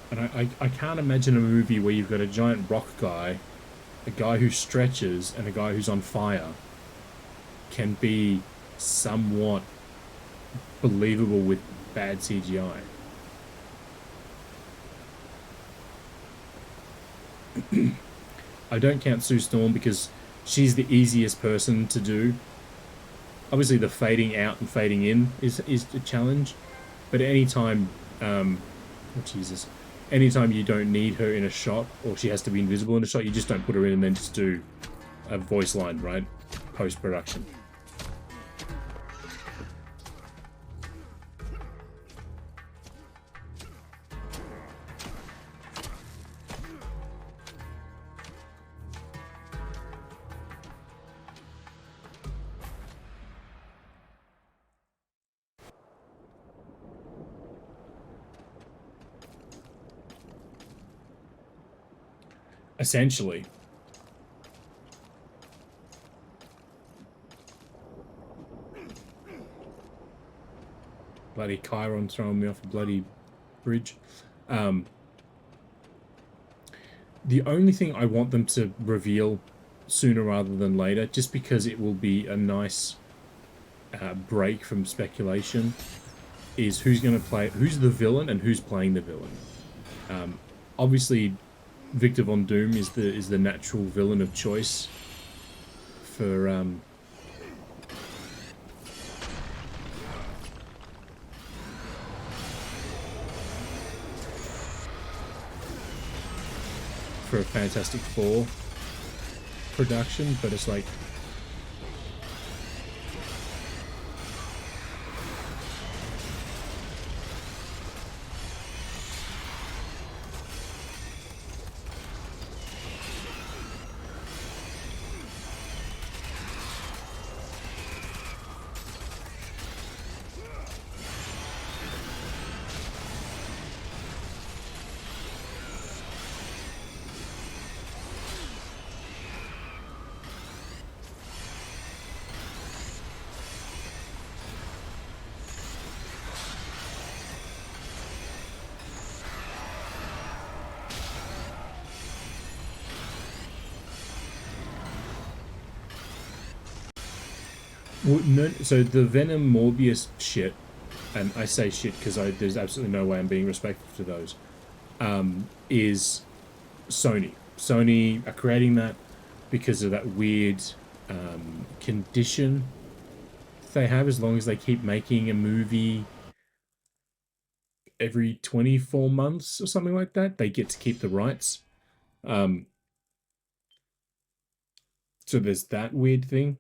And I can't imagine a movie where you've got a giant rock guy, a guy who stretches, and a guy who's on fire can be somewhat believable with bad CGI. I don't count Sue Storm because she's the easiest person to do. Obviously the fading out and fading in is a challenge, but anytime, oh Jesus, anytime you don't need her in a shot, or she has to be invisible in a shot, you just don't put her in and then just do a voice line, right? Post-production. Essentially. Bloody Chiron throwing me off a bloody bridge. The only thing I want them to reveal sooner rather than later, just because it will be a nice break from speculation, is who's going to play, who's the villain and who's playing the villain. Obviously, Victor Von Doom is the natural villain of choice for a Fantastic Four production, but it's like well, no, so the Venom Morbius shit, and I say shit because there's absolutely no way I'm being respectful to those, is Sony. Sony are creating that because of that weird condition they have as long as they keep making a movie every 24 months or something like that. They get to keep the rights. So there's that weird thing.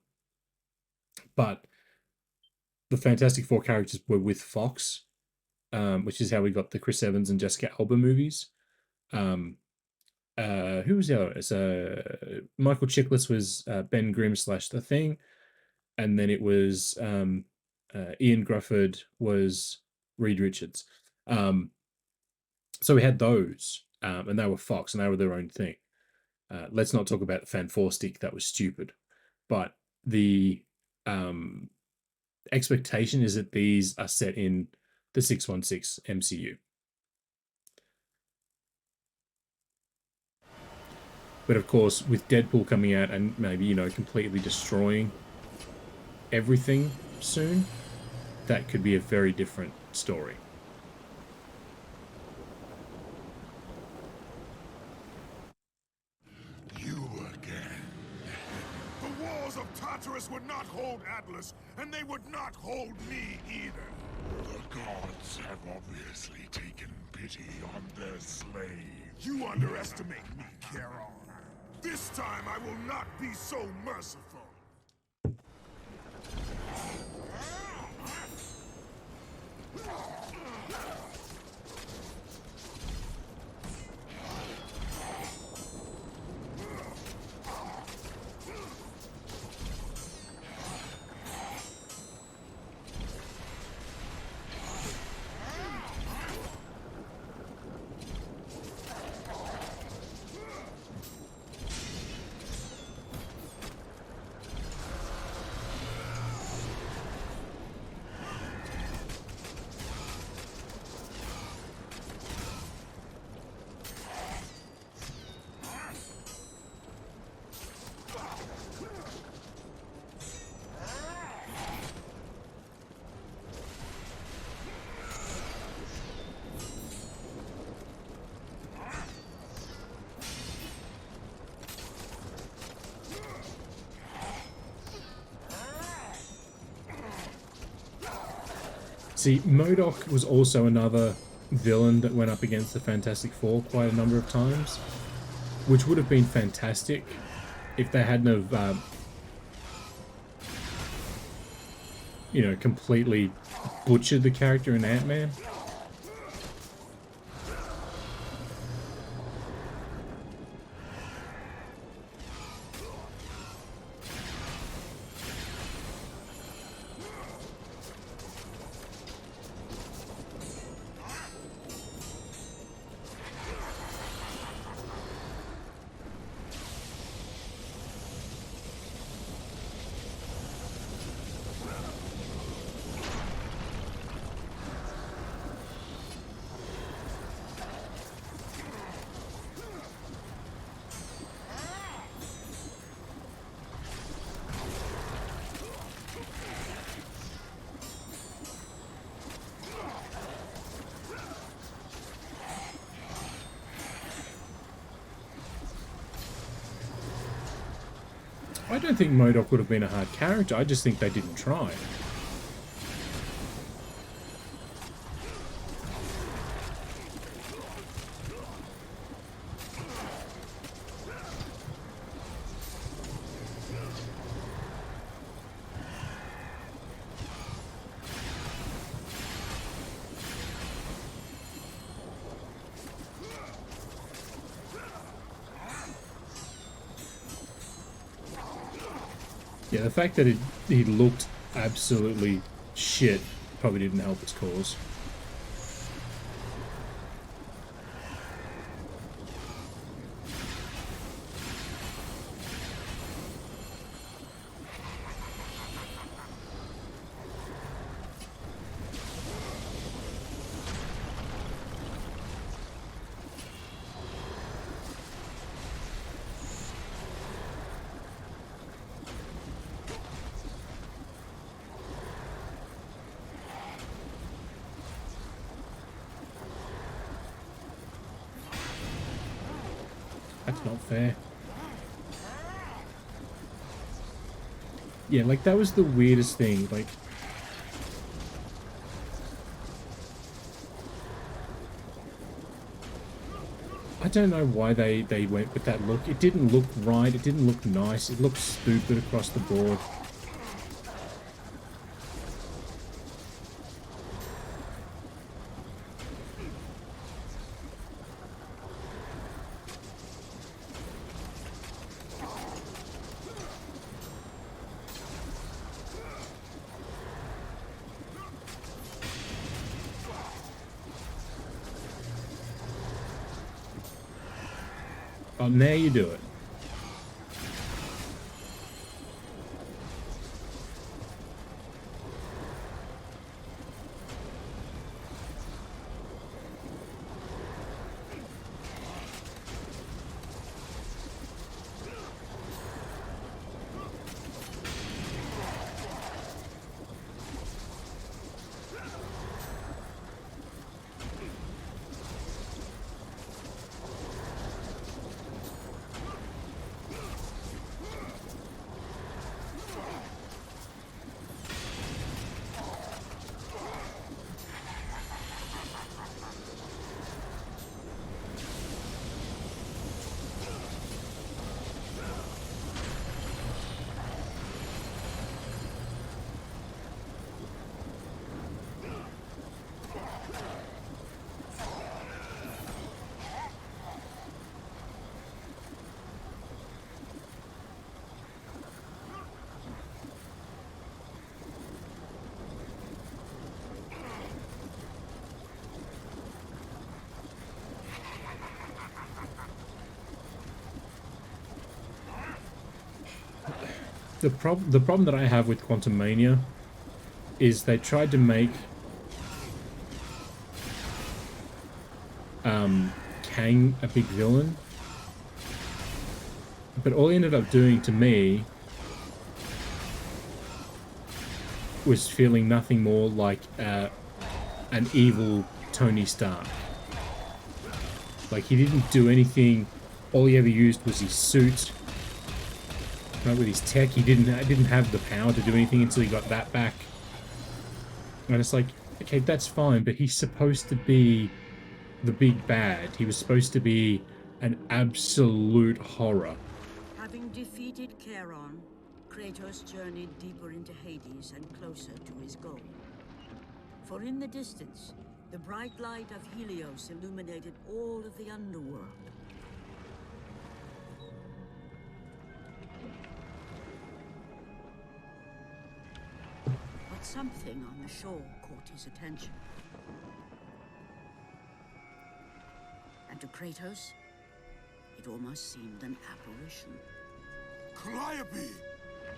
But the Fantastic Four characters were with Fox, which is how we got the Chris Evans and Jessica Alba movies. Who was the other? Michael Chiklis was Ben Grimm / The Thing, and then it was Ian Grufford was Reed Richards. So we had those, and they were Fox, and they were their own thing. Let's not talk about the Fan Four Stick. That was stupid. But the expectation is that these are set in the 616 MCU. But of course, with Deadpool coming out and maybe, you know, completely destroying everything soon, that could be a very different story. You again. The walls of Tartarus would not hold Atlas, and they would not hold me either. The gods have obviously taken pity on their slave. You underestimate me, Charon. This time I will not be so merciful. See, MODOK was also another villain that went up against the Fantastic Four quite a number of times, which would have been fantastic if they hadn't have, you know, completely butchered the character in Ant-Man. I don't think MODOK would have been a hard character, I just think they didn't try. Yeah, the fact that he looked absolutely shit probably didn't help its cause. That's not fair. Yeah, like, that was the weirdest thing. Like, I don't know why they went with that look. It didn't look right. It didn't look nice. It looked stupid across the board. Oh, now you do it. The problem that I have with Quantum Mania is they tried to make Kang a big villain, but all he ended up doing to me was feeling nothing more like an evil Tony Stark. Like, he didn't do anything. All he ever used was his suit. Right, with his tech, he didn't have the power to do anything until he got that back. And it's like, okay, that's fine, but he's supposed to be the big bad. He was supposed to be an absolute horror. Having defeated Charon, Kratos journeyed deeper into Hades and closer to his goal. For in the distance, the bright light of Helios illuminated all of the underworld. But something on the shore caught his attention. And to Kratos, it almost seemed an apparition. Calliope!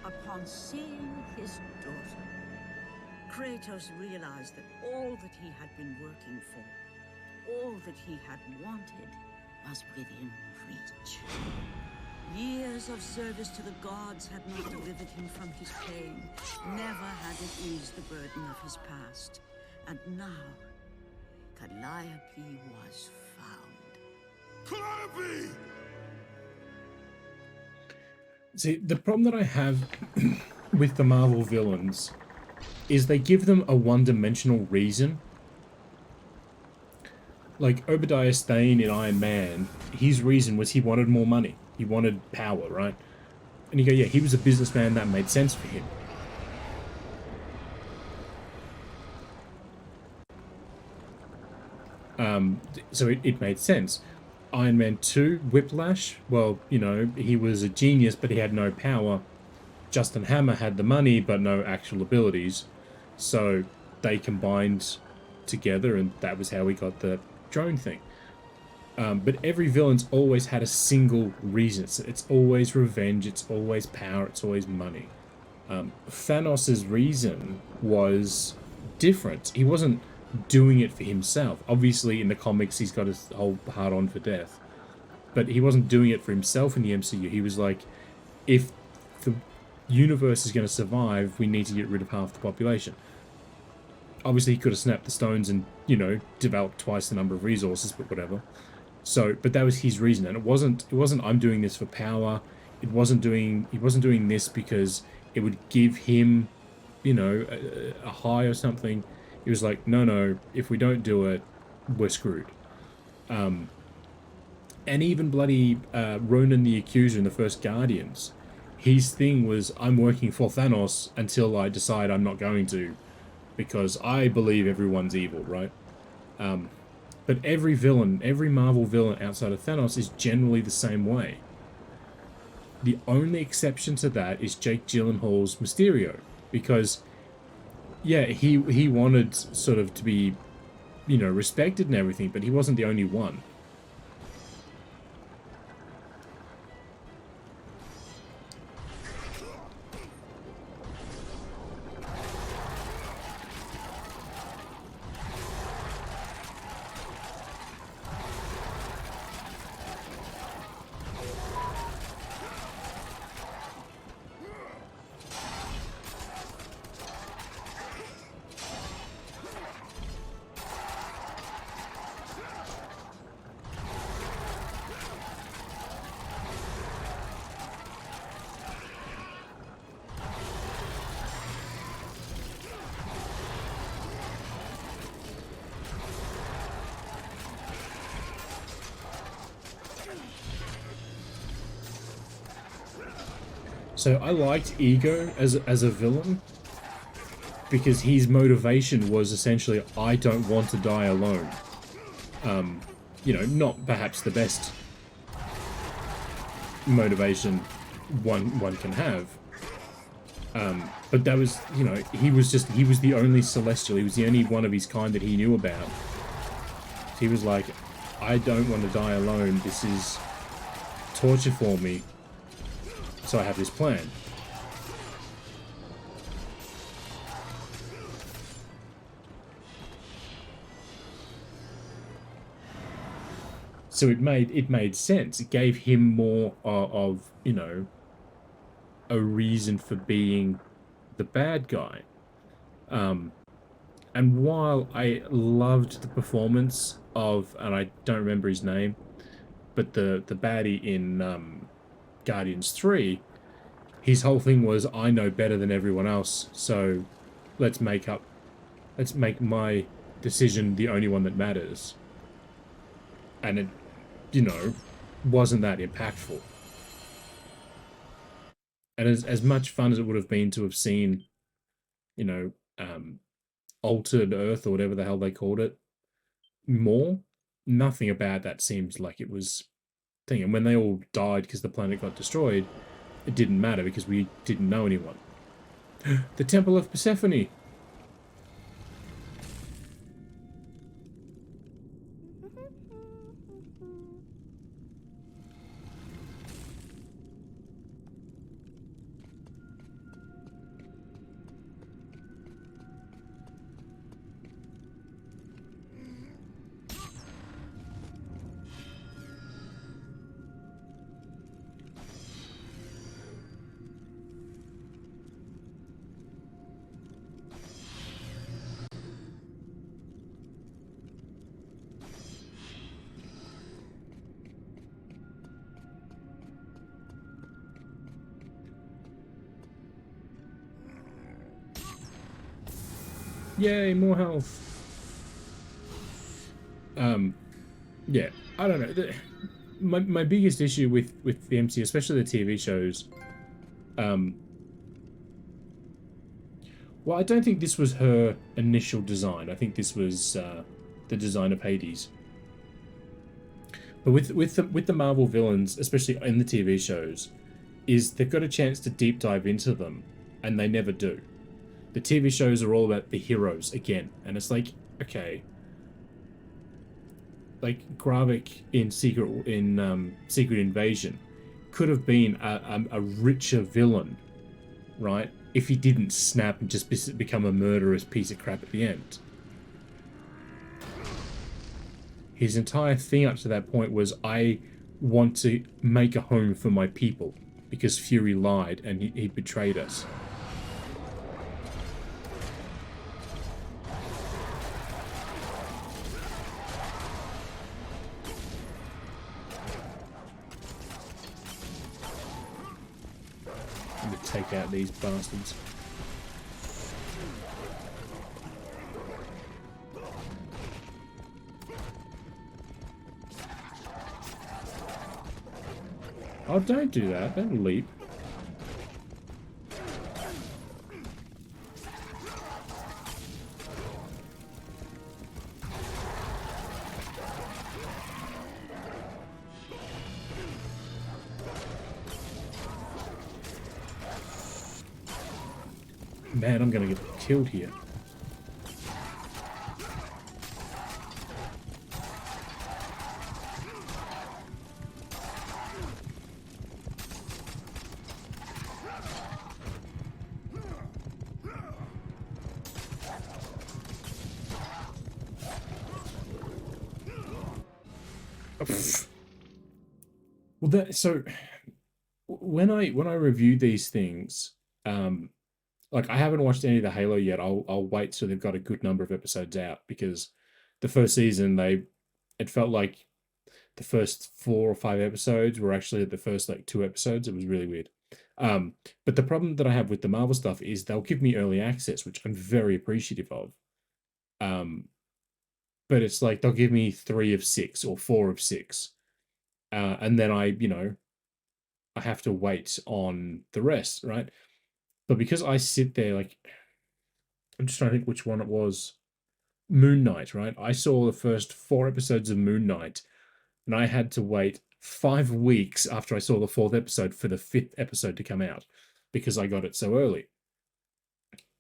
Upon seeing his daughter, Kratos realized that all that he had been working for, all that he had wanted, was within reach. Years of service to the gods had not delivered him from his pain, never had it eased the burden of his past. And now, Calliope was found. Calliope! See, the problem that I have with the Marvel villains is they give them a one-dimensional reason. Like Obadiah Stane in Iron Man, his reason was he wanted more money. He wanted power, right? And you go, yeah, he was a businessman, that made sense for him. So it made sense. Iron Man 2, Whiplash, well, you know, he was a genius, but he had no power. Justin Hammer had the money, but no actual abilities. So they combined together, and that was how we got the drone thing. But every villain's always had a single reason. It's always revenge, it's always power, it's always money. Thanos' reason was different. He wasn't doing it for himself. Obviously, in the comics, he's got his whole heart on for death. But he wasn't doing it for himself in the MCU. He was like, if the universe is going to survive, we need to get rid of half the population. Obviously, he could have snapped the stones and, you know, developed twice the number of resources, but whatever. So, but that was his reason, and it wasn't I'm doing this for power. He wasn't doing this because it would give him, you know, a high or something. He was like, no, if we don't do it, we're screwed. And even bloody Ronan the Accuser in the first Guardians, his thing was, I'm working for Thanos until I decide I'm not going to, because I believe everyone's evil, right? But every villain, every Marvel villain outside of Thanos is generally the same way. The only exception to that is Jake Gyllenhaal's Mysterio, because, yeah, he wanted sort of to be, you know, respected and everything, but he wasn't the only one. So I liked Ego as a villain, because his motivation was essentially, I don't want to die alone. You know, not perhaps the best motivation one can have. But that was, you know, he was the only Celestial, he was the only one of his kind that he knew about. He was like, I don't want to die alone, this is torture for me. So I have this plan. So it made sense. It gave him more of, you know, a reason for being the bad guy. And while I loved the performance of, and I don't remember his name, but the baddie in Guardians 3, his whole thing was, I know better than everyone else, so let's make my decision the only one that matters. And it, you know, wasn't that impactful. And as much fun as it would have been to have seen, you know, Altered Earth or whatever the hell they called it, more, nothing about that seems like it was thing. And when they all died because the planet got destroyed, it didn't matter because we didn't know anyone. The Temple of Persephone. Yay, more health. Yeah, I don't know. My biggest issue with the MCU, especially the TV shows, well, I don't think this was her initial design. I think this was the design of Hades. But with the Marvel villains, especially in the TV shows, is they've got a chance to deep dive into them, and they never do. The TV shows are all about the heroes again, and it's like, okay, like Gravik in Secret Invasion could have been a richer villain, right? If he didn't snap and just become a murderous piece of crap at the end. His entire thing up to that point was, I want to make a home for my people because Fury lied and he betrayed us. I'm gonna take out these bastards. Oh, don't do that. Don't leap. Man, I'm gonna get killed here. Well, so when I review these things, like I haven't watched any of the Halo yet. I'll wait till they've got a good number of episodes out, because the first season it felt like the first 4 or 5 episodes were actually the first like 2 episodes. It was really weird. But the problem that I have with the Marvel stuff is they'll give me early access, which I'm very appreciative of. But it's like they'll give me 3 of 6 or 4 of 6. And then I have to wait on the rest, right? But because I sit there, like, I'm just trying to think which one it was. Moon Knight, right? I saw the first 4 episodes of Moon Knight, and I had to wait 5 weeks after I saw the 4th episode for the 5th episode to come out, because I got it so early.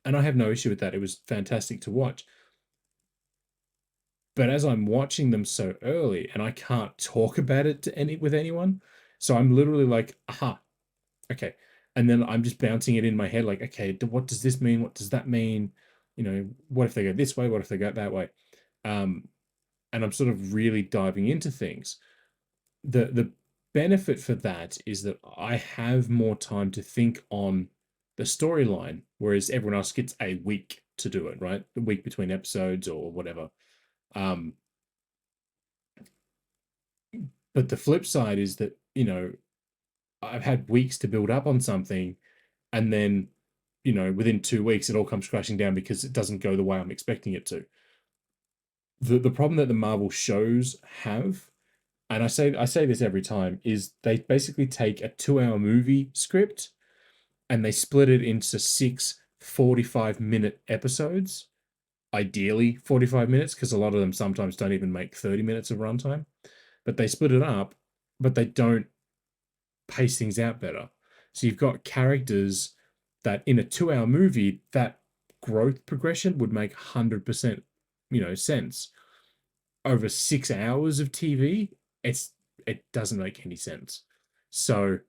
And I have no issue with that. It was fantastic to watch. But as I'm watching them so early, and I can't talk about it with anyone, so I'm literally like, aha, okay. And then I'm just bouncing it in my head, like, okay, what does this mean? What does that mean? What if they go this way? What if they go that way? And I'm sort of really diving into things. The benefit for that is that I have more time to think on the storyline, whereas everyone else gets a week to do it, right? The week between episodes or whatever. But the flip side is that, I've had weeks to build up on something, and then, within 2 weeks, it all comes crashing down because it doesn't go the way I'm expecting it to. The problem that the Marvel shows have, and I say this every time, is they basically take a 2-hour movie script and they split it into 6 45-minute episodes. Ideally 45 minutes, because a lot of them sometimes don't even make 30 minutes of runtime. But they split it up, but they don't pace things out better. So you've got characters that in a 2-hour movie, that growth progression would make 100%, sense. Over 6 hours of TV, it doesn't make any sense. So,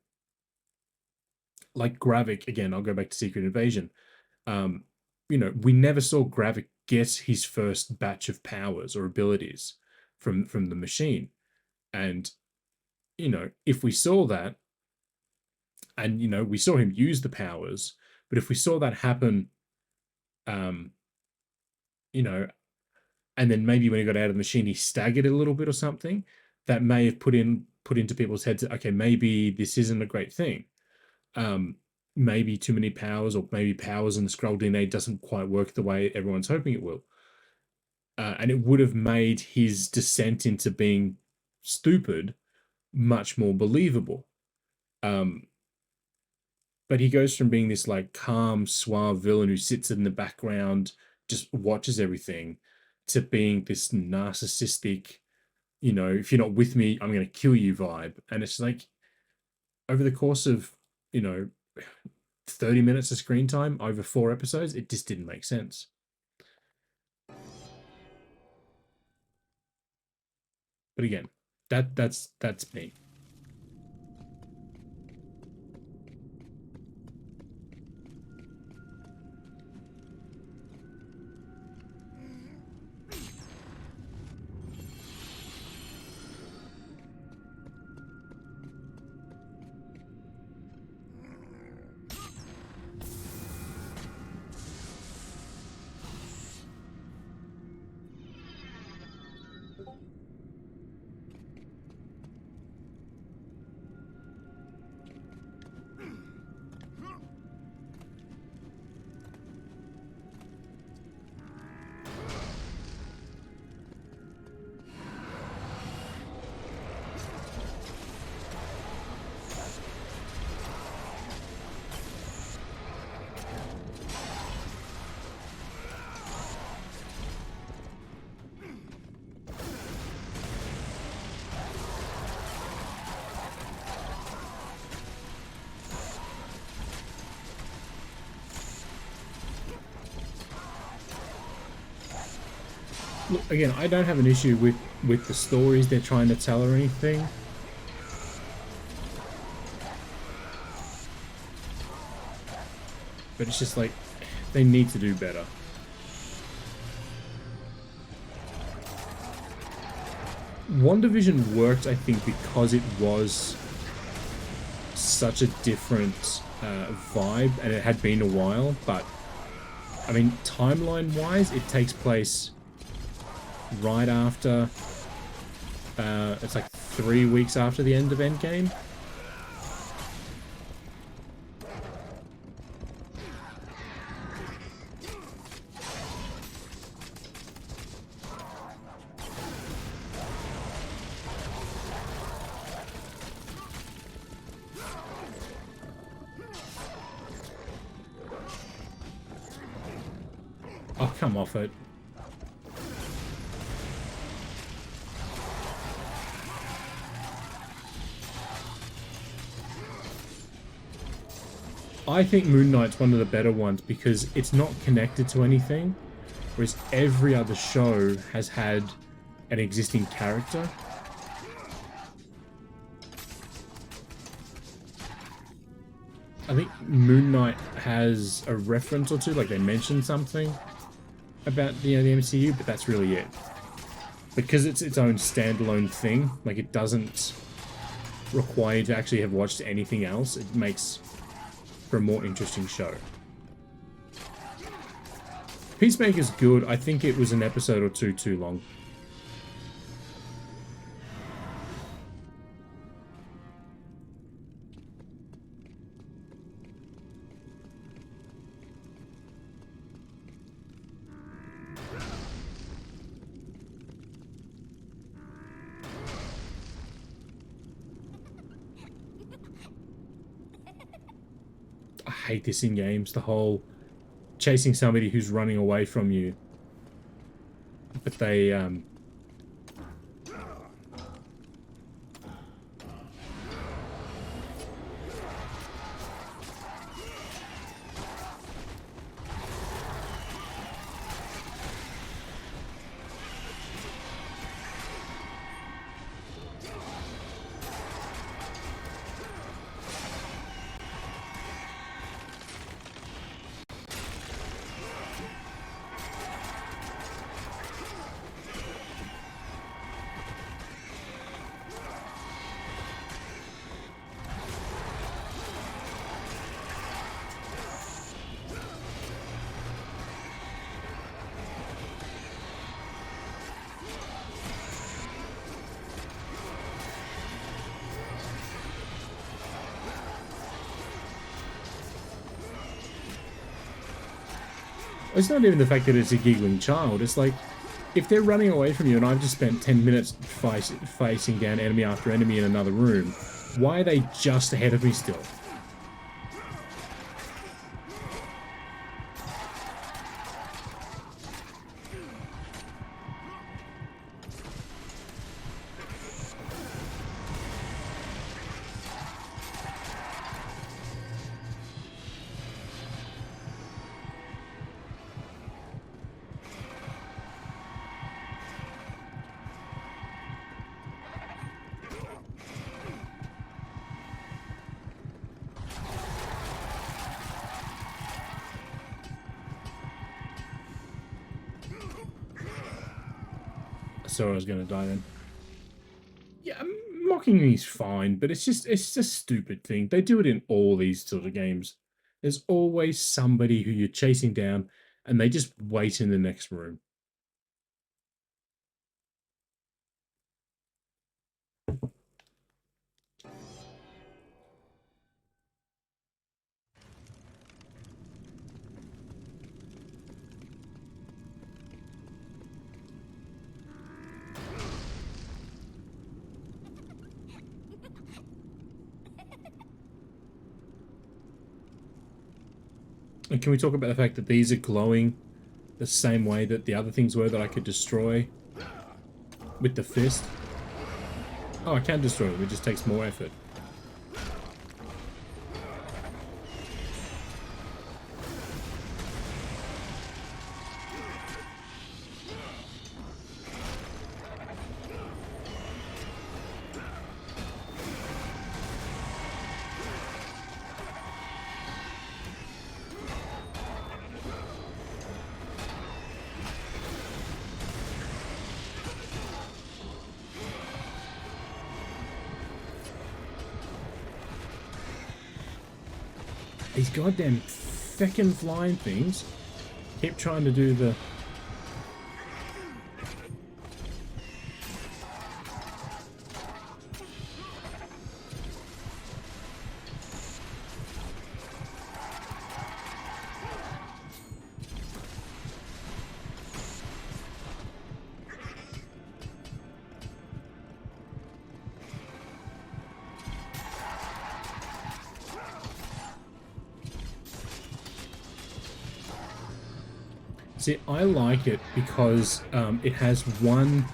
like Gravik, again, I'll go back to Secret Invasion. We never saw Gravik get his first batch of powers or abilities from the machine. And, if we saw that, and, we saw him use the powers, but if we saw that happen, and then maybe when he got out of the machine, he staggered a little bit or something, that may have put into people's heads, okay, maybe this isn't a great thing. Maybe too many powers, or maybe powers in the Skrull DNA doesn't quite work the way everyone's hoping it will. And it would have made his descent into being stupid much more believable. But he goes from being this like calm, suave villain who sits in the background, just watches everything, to being this narcissistic, if you're not with me, I'm going to kill you vibe. And it's like, over the course of, 30 minutes of screen time over 4 episodes, it just didn't make sense. But again, that's me. Look, again, I don't have an issue with the stories they're trying to tell or anything. But it's just like, they need to do better. WandaVision worked, I think, because it was such a different vibe, and it had been a while, but I mean, timeline-wise, it takes place right after, it's like 3 weeks after the end of Endgame. Oh, come off it. I think Moon Knight's one of the better ones because it's not connected to anything, whereas every other show has had an existing character. I think Moon Knight has a reference or two, like they mentioned something about the MCU, but that's really it. Because it's its own standalone thing, like it doesn't require you to actually have watched anything else. It makes for a more interesting show. Peacemaker's good. I think it was an episode or two too long. I hate this in games, the whole chasing somebody who's running away from you, but they it's not even the fact that it's a giggling child. It's like, if they're running away from you and I've just spent 10 minutes facing down enemy after enemy in another room, why are they just ahead of me still? So I was gonna die then. Yeah, mocking me's fine, but it's a stupid thing. They do it in all these sort of games. There's always somebody who you're chasing down, and they just wait in the next room. And can we talk about the fact that these are glowing the same way that the other things were that I could destroy with the fist? Oh, I can destroy them, it just takes more effort. These goddamn feckin' flying things keep trying to do the... See, I like it because it has one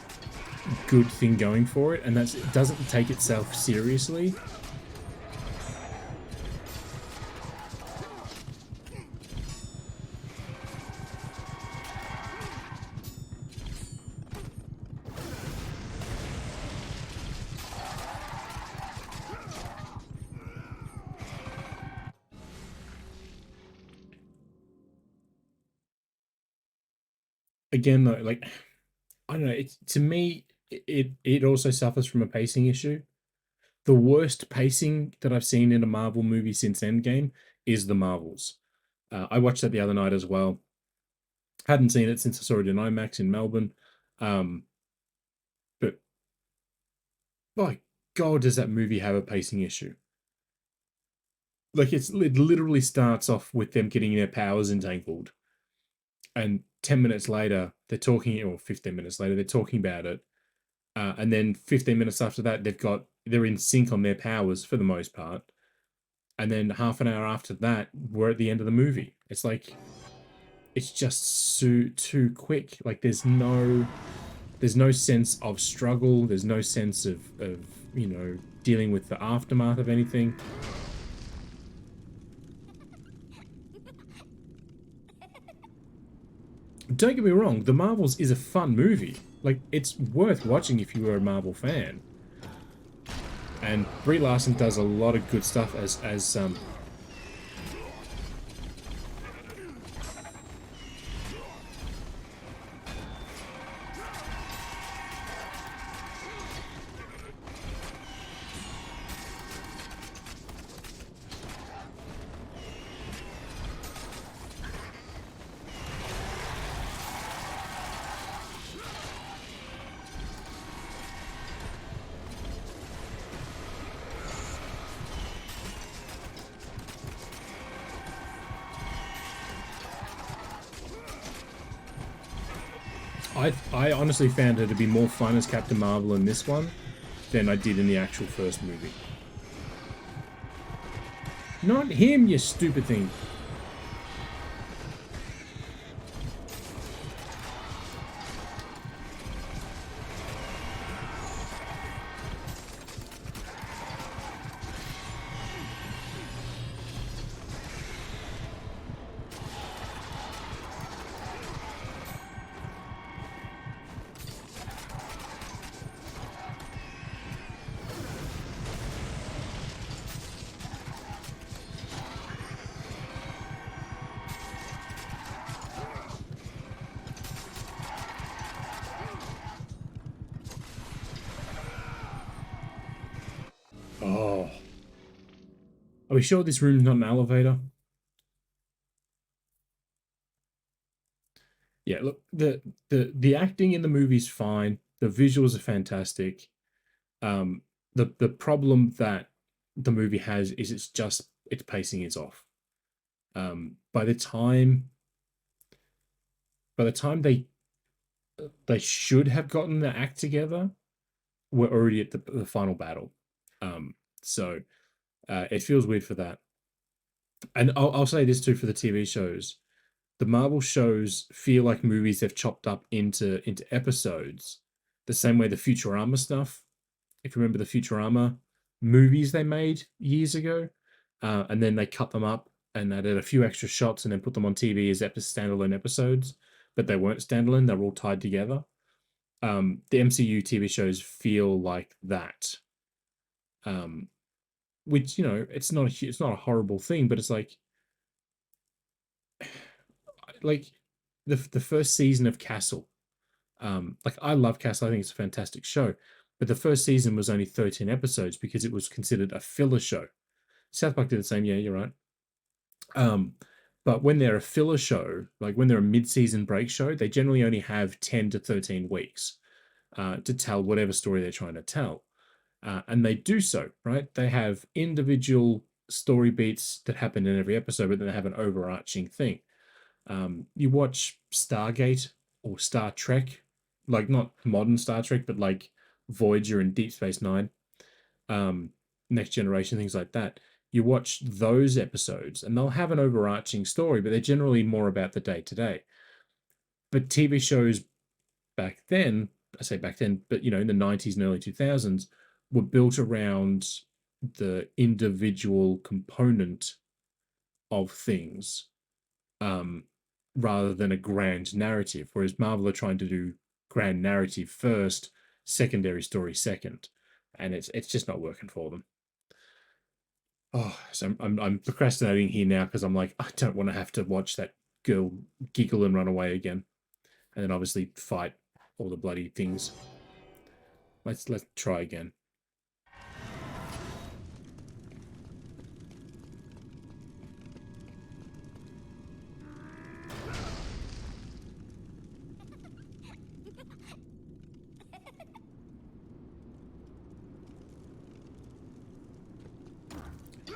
good thing going for it, and that's it doesn't take itself seriously. Again, though, like, I don't know, it's, to me, it also suffers from a pacing issue. The worst pacing that I've seen in a Marvel movie since Endgame is the Marvels. I watched that the other night as well. Hadn't seen it since I saw it in IMAX in Melbourne. But by God, does that movie have a pacing issue? Like, it literally starts off with them getting their powers entangled. And 10 minutes later, they're talking, or 15 minutes later, they're talking about it. And then 15 minutes after that, they're in sync on their powers for the most part. And then half an hour after that, we're at the end of the movie. It's like, it's just too quick. Like, there's no sense of struggle. There's no sense of you know, dealing with the aftermath of anything. Don't get me wrong, The Marvels is a fun movie. Like, it's worth watching if you are a Marvel fan. And Brie Larson does a lot of good stuff as I honestly found her to be more fun as Captain Marvel in this one than I did in the actual first movie. Not him, you stupid thing. Oh. Are we sure this room's not an elevator? Yeah, look, the acting in the movie's fine. The visuals are fantastic. The problem that the movie has is its pacing is off. By the time they should have gotten the act together, we're already at the final battle. So it feels weird for that. And I'll say this too for the TV shows. The Marvel shows feel like movies they've chopped up into episodes, the same way the Futurama stuff. If you remember the Futurama movies they made years ago, and then they cut them up and added a few extra shots and then put them on TV as standalone episodes, but they weren't standalone, they were all tied together. The MCU TV shows feel like that. Which, you know, it's not a horrible thing, but it's like the first season of Castle. Like, I love Castle, I think it's a fantastic show, but the first season was only 13 episodes because it was considered a filler show. South Park did the same, yeah, you're right. But when they're a filler show, like when they're a mid-season break show, they generally only have 10 to 13 weeks to tell whatever story they're trying to tell. And they do so, right? They have individual story beats that happen in every episode, but then they have an overarching thing. You watch Stargate or Star Trek, like not modern Star Trek, but like Voyager and Deep Space Nine, Next Generation, things like that. You watch those episodes and they'll have an overarching story, but they're generally more about the day to day. But TV shows back then, I say back then, but you know, in the 90s and early 2000s, were built around the individual component of things rather than a grand narrative. Whereas Marvel are trying to do grand narrative first, secondary story second, and it's just not working for them. Oh, so I'm procrastinating here now because I'm like, I don't want to have to watch that girl giggle and run away again, and then obviously fight all the bloody things. Let's try again.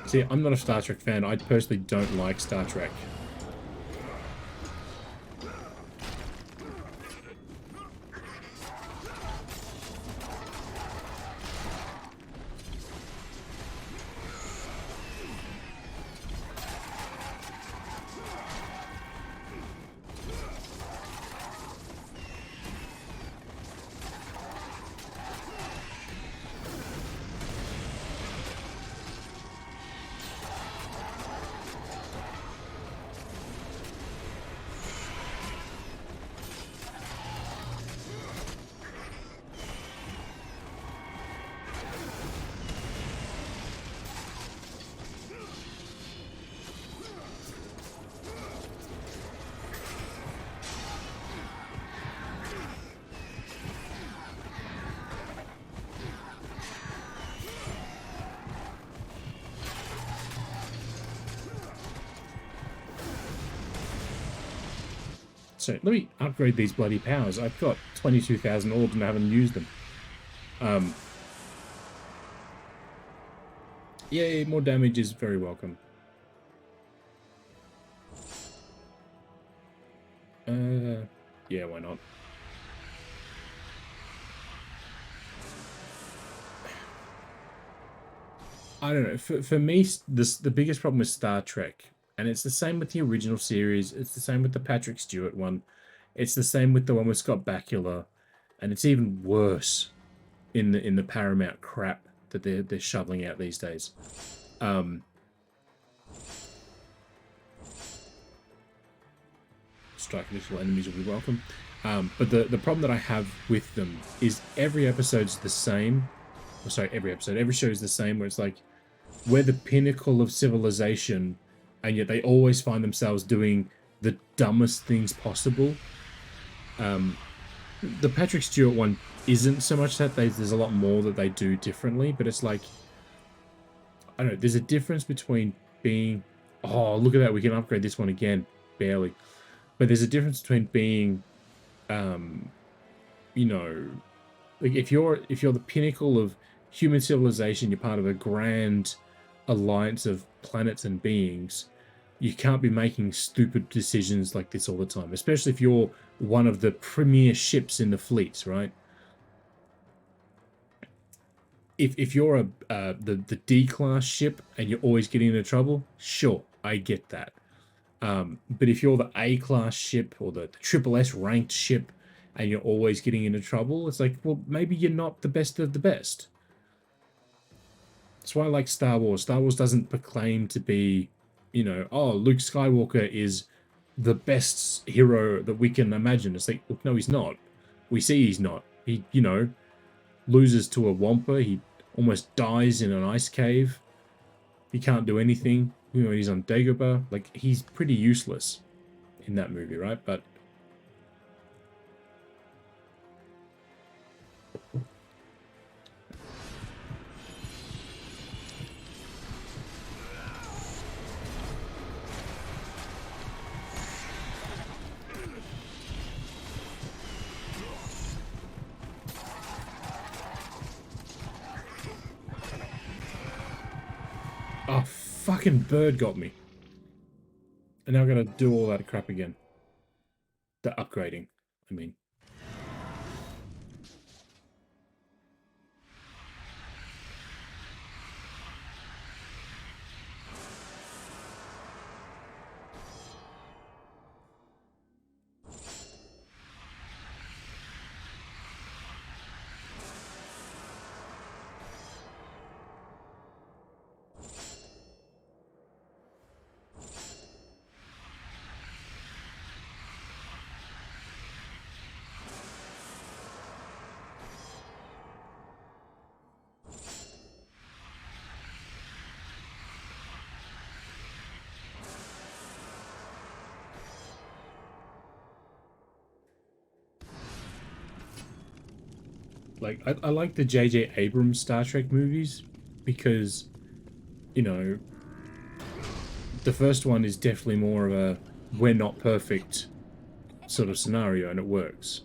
See, I'm not a Star Trek fan. I personally don't like Star Trek. So let me upgrade these bloody powers. I've got 22,000 orbs and I haven't used them. Yay, more damage is very welcome. Yeah, why not? I don't know. For me, the biggest problem with Star Trek, and it's the same with the original series, it's the same with the Patrick Stewart one, it's the same with the one with Scott Bakula, and it's even worse in the Paramount crap that they're shoveling out these days. Strike little enemies will be welcome. But the problem that I have with them is every episode's the same. Oh, sorry, every show is the same, where it's like, we're the pinnacle of civilization, and yet they always find themselves doing the dumbest things possible. The Patrick Stewart one isn't so much that. There's a lot more that they do differently, but it's like, I don't know, there's a difference between being, oh, look at that, we can upgrade this one again, barely. But there's a difference between being, you know, like if you're the pinnacle of human civilization, you're part of a grand alliance of planets and beings, you can't be making stupid decisions like this all the time, especially if you're one of the premier ships in the fleets, right? If you're the D-class ship and you're always getting into trouble, sure, I get that. But if you're the A-class ship or the triple S ranked ship and you're always getting into trouble, it's like, well, maybe you're not the best of the best. That's why I like Star Wars. Star Wars doesn't proclaim to be, you know, oh, Luke Skywalker is the best hero that we can imagine. It's like, look, no, he's not. We see he's not. He, you know, loses to a Wampa. He almost dies in an ice cave. He can't do anything. You know, he's on Dagobah. Like, he's pretty useless in that movie, right? But fucking bird got me. And now I gotta do all that crap again. The upgrading, I mean. Like, I like the J.J. Abrams Star Trek movies because, you know, the first one is definitely more of a we're not perfect sort of scenario, and it works.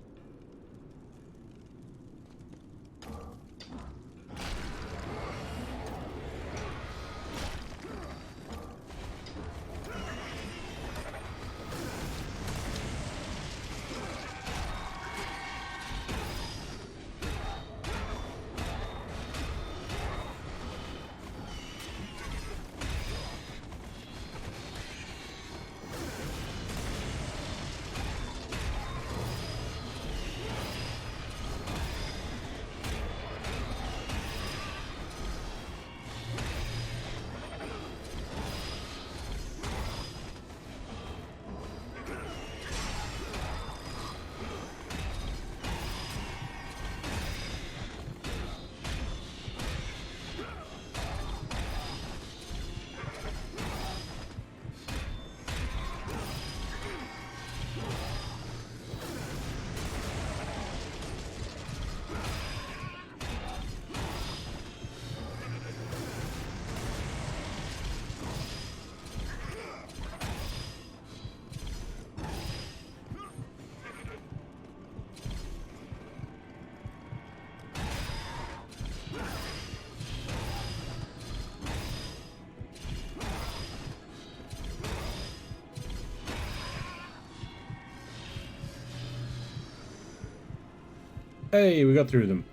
Hey, we got through them.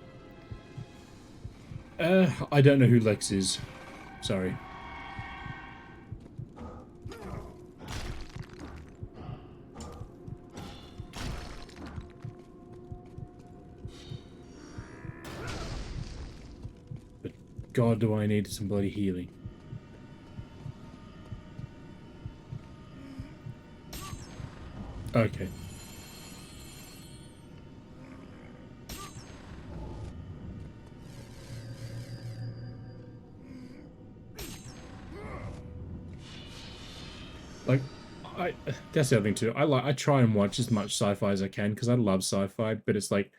I don't know who Lex is. Sorry. But God, do I need some bloody healing. Okay. Like, that's the other thing too. I try and watch as much sci-fi as I can because I love sci-fi, but it's like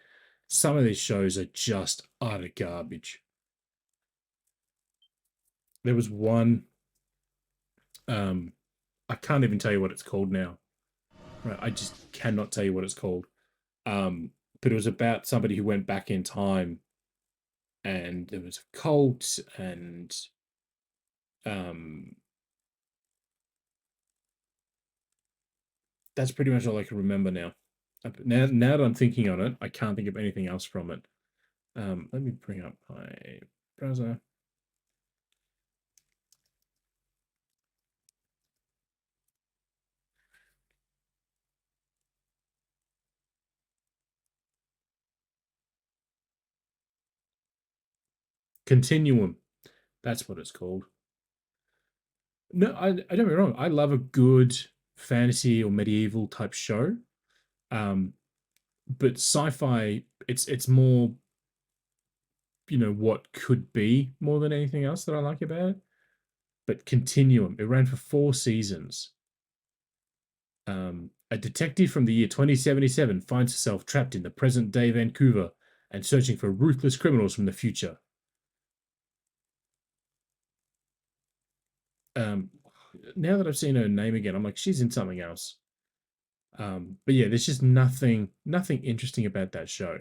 some of these shows are just utter garbage. There was one, I can't even tell you what it's called now. Right, I just cannot tell you what it's called. But it was about somebody who went back in time, and there was a cult, and um, that's pretty much all I can remember now. Now that I'm thinking on it, I can't think of anything else from it. Let me bring up my browser. Continuum. That's what it's called. No, I don't get me wrong. I love a good fantasy or medieval type show. But sci-fi, it's more, you know, what could be more than anything else that I like about it. But Continuum, it ran for 4 seasons. A detective from the year 2077 finds herself trapped in the present-day Vancouver and searching for ruthless criminals from the future. Now that I've seen her name again, I'm like, she's in something else. But yeah, there's just nothing interesting about that show.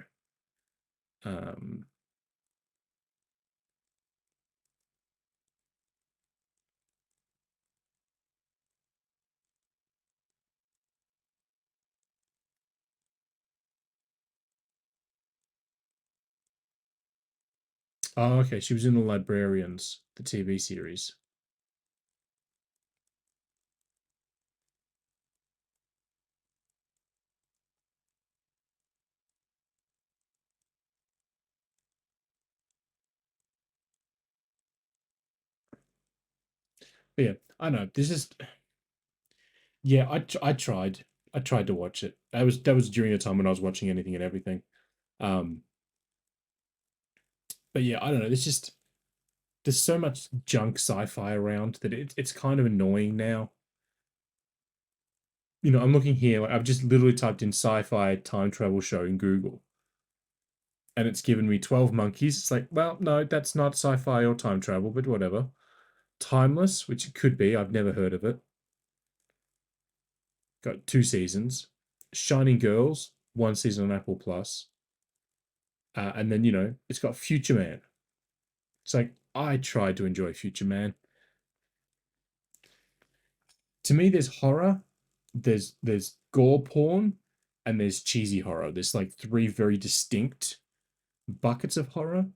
Oh, okay. She was in The Librarians, the TV series. But yeah, I know. This is yeah. I tried to watch it. That was during a time when I was watching anything and everything. Um, but yeah, I don't know. There's so much junk sci-fi around that it's kind of annoying now. You know, I'm looking here. Like, I've just literally typed in sci-fi time travel show in Google, and it's given me 12 Monkeys. It's like, well, no, that's not sci-fi or time travel, but whatever. Timeless, which it could be. I've never heard of it. Got 2 seasons. Shining Girls, 1 season on Apple Plus. And then, it's got Future Man. It's like, I tried to enjoy Future Man. To me, there's horror, there's gore porn, and there's cheesy horror. There's like three very distinct buckets of horror.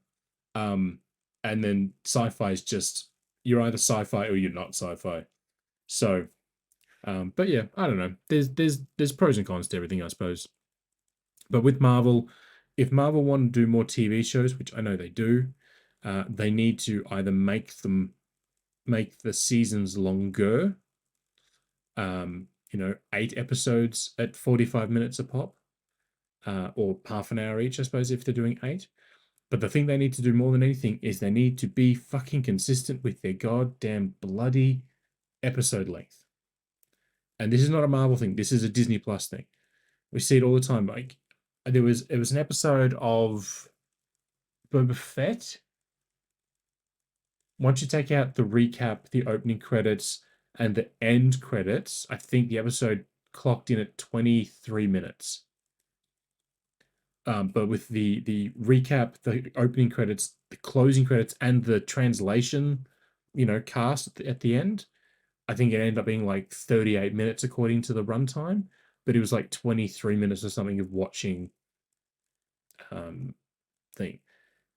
Um, and then sci-fi is just you're either sci-fi or you're not sci-fi. So, but yeah, I don't know. There's pros and cons to everything, I suppose. But with Marvel, if Marvel want to do more TV shows, which I know they do, they need to either make the seasons longer, 8 episodes at 45 minutes a pop, or half an hour each, I suppose, if they're doing 8. But the thing they need to do more than anything is they need to be fucking consistent with their goddamn bloody episode length. And this is not a Marvel thing. This is a Disney Plus thing. We see it all the time. Like it was an episode of Boba Fett. Once you take out the recap, the opening credits, and the end credits, I think the episode clocked in at 23 minutes. But with the recap, the opening credits, the closing credits, and the translation, cast at the end, I think it ended up being like 38 minutes according to the runtime, but it was like 23 minutes or something of watching thing.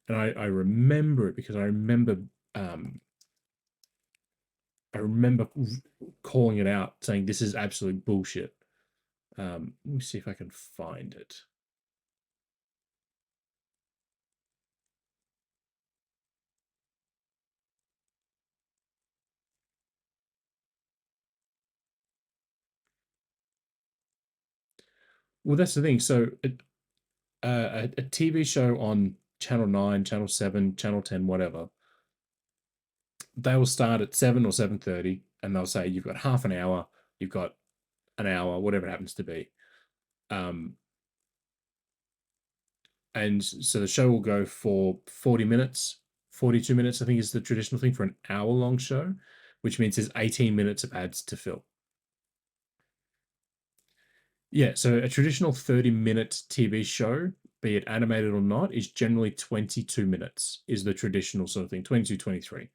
And I remember it because I remember calling it out, saying this is absolute bullshit. Let me see if I can find it. Well, that's the thing. So, a TV show on Channel 9, Channel 7, Channel 10, whatever, they will start at 7 or 7:30, and they'll say you've got half an hour, you've got an hour, whatever it happens to be. And so the show will go for 40 minutes, 42 minutes, I think is the traditional thing for an hour-long show, which means there's 18 minutes of ads to fill. Yeah, so a traditional 30-minute TV show, be it animated or not, is generally 22 minutes, is the traditional sort of thing, 22, 23.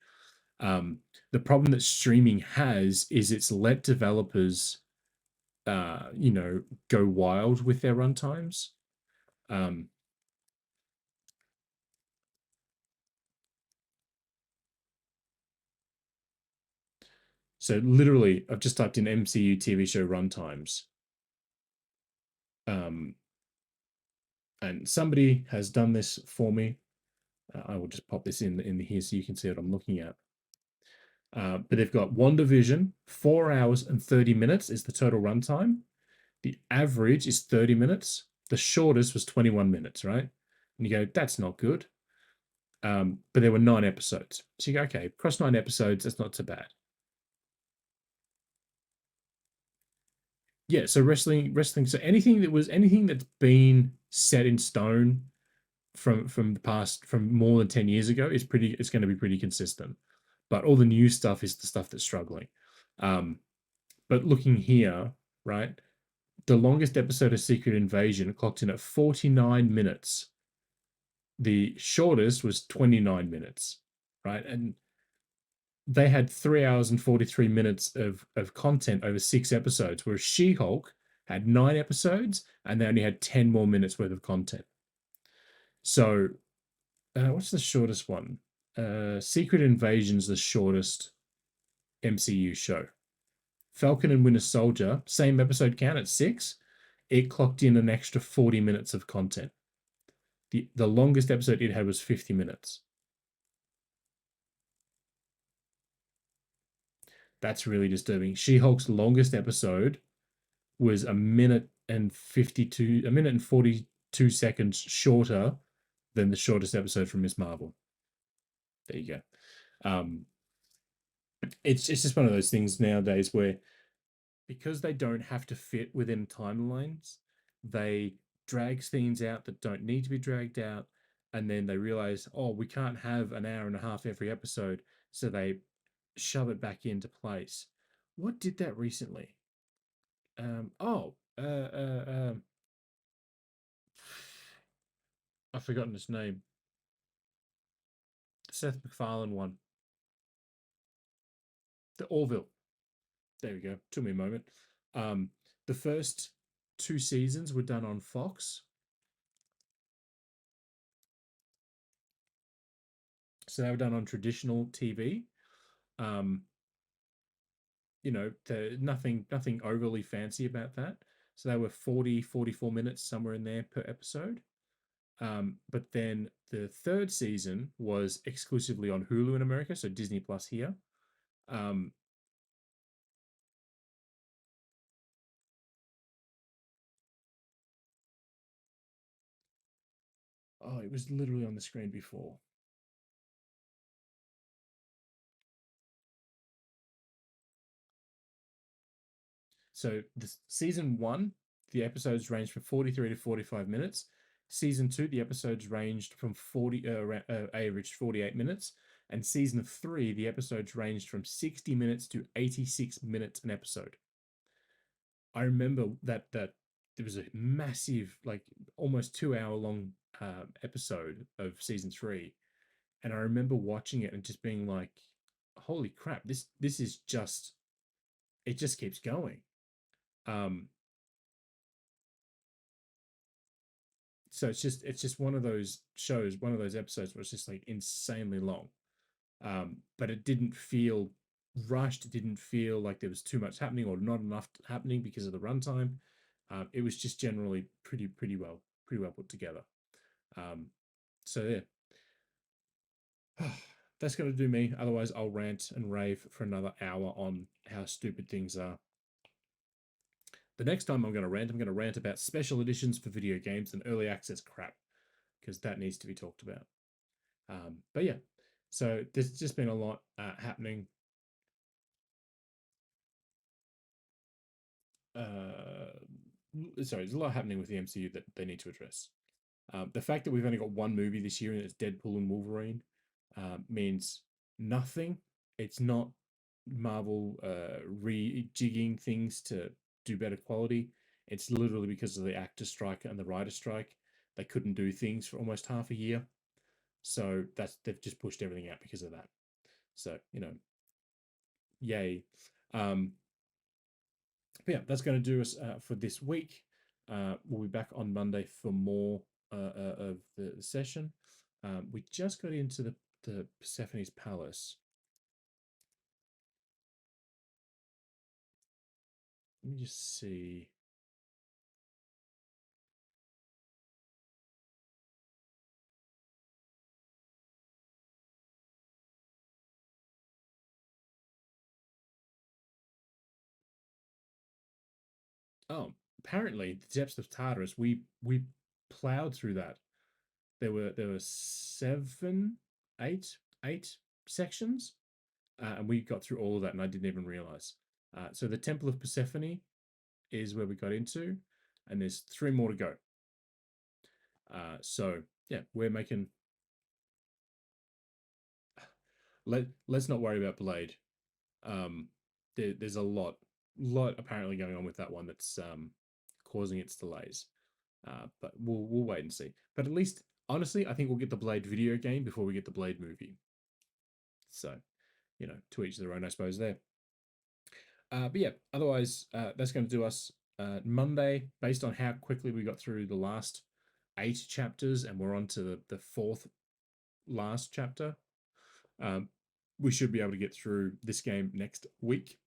The problem that streaming has is it's let developers, go wild with their runtimes. So literally, I've just typed in MCU TV show runtimes. And somebody has done this for me. I will just pop this in here so you can see what I'm looking at. But they've got WandaVision, 4 hours and 30 minutes is the total runtime. The average is 30 minutes. The shortest was 21 minutes, right? And you go, that's not good. But there were 9 episodes. So you go, okay, across 9 episodes, that's not so bad. Yeah, so wrestling. So anything that's been set in stone from the past, from more than 10 years ago, it's going to be pretty consistent. But all the new stuff is the stuff that's struggling. But looking here, right, the longest episode of Secret Invasion clocked in at 49 minutes. The shortest was 29 minutes, right? And they had 3 hours and 43 minutes of content over 6 episodes, whereas She-Hulk had 9 episodes and they only had 10 more minutes worth of content. So what's the shortest one? Secret Invasion's the shortest MCU show. Falcon and Winter Soldier, same episode count at 6. It clocked in an extra 40 minutes of content. The longest episode it had was 50 minutes. That's really disturbing. She-Hulk's longest episode was a minute and 42 seconds shorter than the shortest episode from Miss Marvel. There you go. It's just one of those things nowadays where, because they don't have to fit within timelines, they drag scenes out that don't need to be dragged out, and then they realize, oh, we can't have an hour and a half every episode, so they shove it back into place. What did that recently? I've forgotten his name. Seth MacFarlane one. The Orville. There we go. Took me a moment. The first 2 seasons were done on Fox. So they were done on traditional TV. You know, nothing overly fancy about that. So they were 40, 44 minutes, somewhere in there per episode. But then the 3rd season was exclusively on Hulu in America, so Disney Plus here. Oh, it was literally on the screen before. So the season 1, the episodes ranged from 43 to 45 minutes. Season 2, the episodes ranged from averaged 48 minutes. And season 3, the episodes ranged from 60 minutes to 86 minutes an episode. I remember that there was a massive, like almost 2-hour long episode of season 3, and I remember watching it and just being like, "Holy crap! This is just, it just keeps going." So it's just one of those shows, one of those episodes where it's just like insanely long, but it didn't feel rushed. It didn't feel like there was too much happening or not enough happening because of the runtime. It was just generally pretty well put together. So yeah, that's going to do me. Otherwise, I'll rant and rave for another hour on how stupid things are. The next time I'm going to rant about special editions for video games and early access crap, because that needs to be talked about. But yeah, so there's just been a lot happening. Sorry, there's a lot happening with the MCU that they need to address. The fact that we've only got one movie this year and it's Deadpool and Wolverine means nothing. It's not Marvel rejigging things to do better quality. It's literally because of the actor strike and the writer strike. They couldn't do things for almost half a year. So they've just pushed everything out because of that. So, you know, yay. But yeah, that's going to do us for this week. We'll be back on Monday for more of the session. We just got into the Persephone's Palace. Let me just see. Oh, apparently the depths of Tartarus, we plowed through that. There were 7, 8 sections, and we got through all of that, and I didn't even realize. So the Temple of Persephone is where we got into, and there's 3 more to go. So yeah, we're making. Let's not worry about Blade. There's a lot apparently going on with that one that's causing its delays. But we'll wait and see. But at least, honestly, I think we'll get the Blade video game before we get the Blade movie. So, you know, to each their own, I suppose, there. But yeah, otherwise, that's going to do us Monday, based on how quickly we got through the last 8 chapters, and we're on to the 4th last chapter. We should be able to get through this game next week,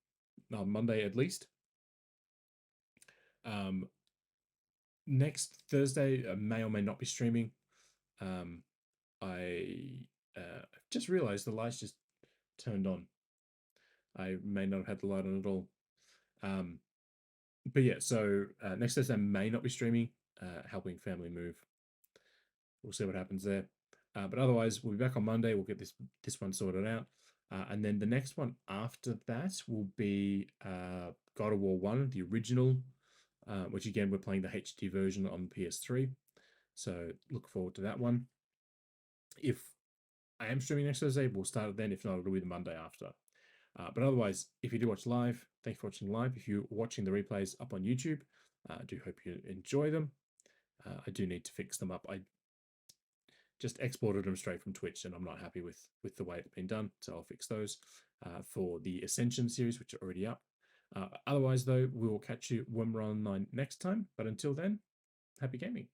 on Monday at least. Next Thursday, may or may not be streaming. I just realized the lights just turned on. I may not have had the light on at all. But yeah, so next Thursday may not be streaming, helping family move. We'll see what happens there. But otherwise, we'll be back on Monday. We'll get this one sorted out. And then the next one after that will be God of War 1, the original, which again, we're playing the HD version on the PS3. So look forward to that one. If I am streaming next Thursday, we'll start it then. If not, it'll be the Monday after. But otherwise, if you do watch live, thanks for watching live. If you're watching the replays up on YouTube, I do hope you enjoy them. I do need to fix them up. I just exported them straight from Twitch, and I'm not happy with the way it's been done, so I'll fix those for the Ascension series, which are already up. Otherwise, though, we will catch you when we're online next time. But until then, happy gaming.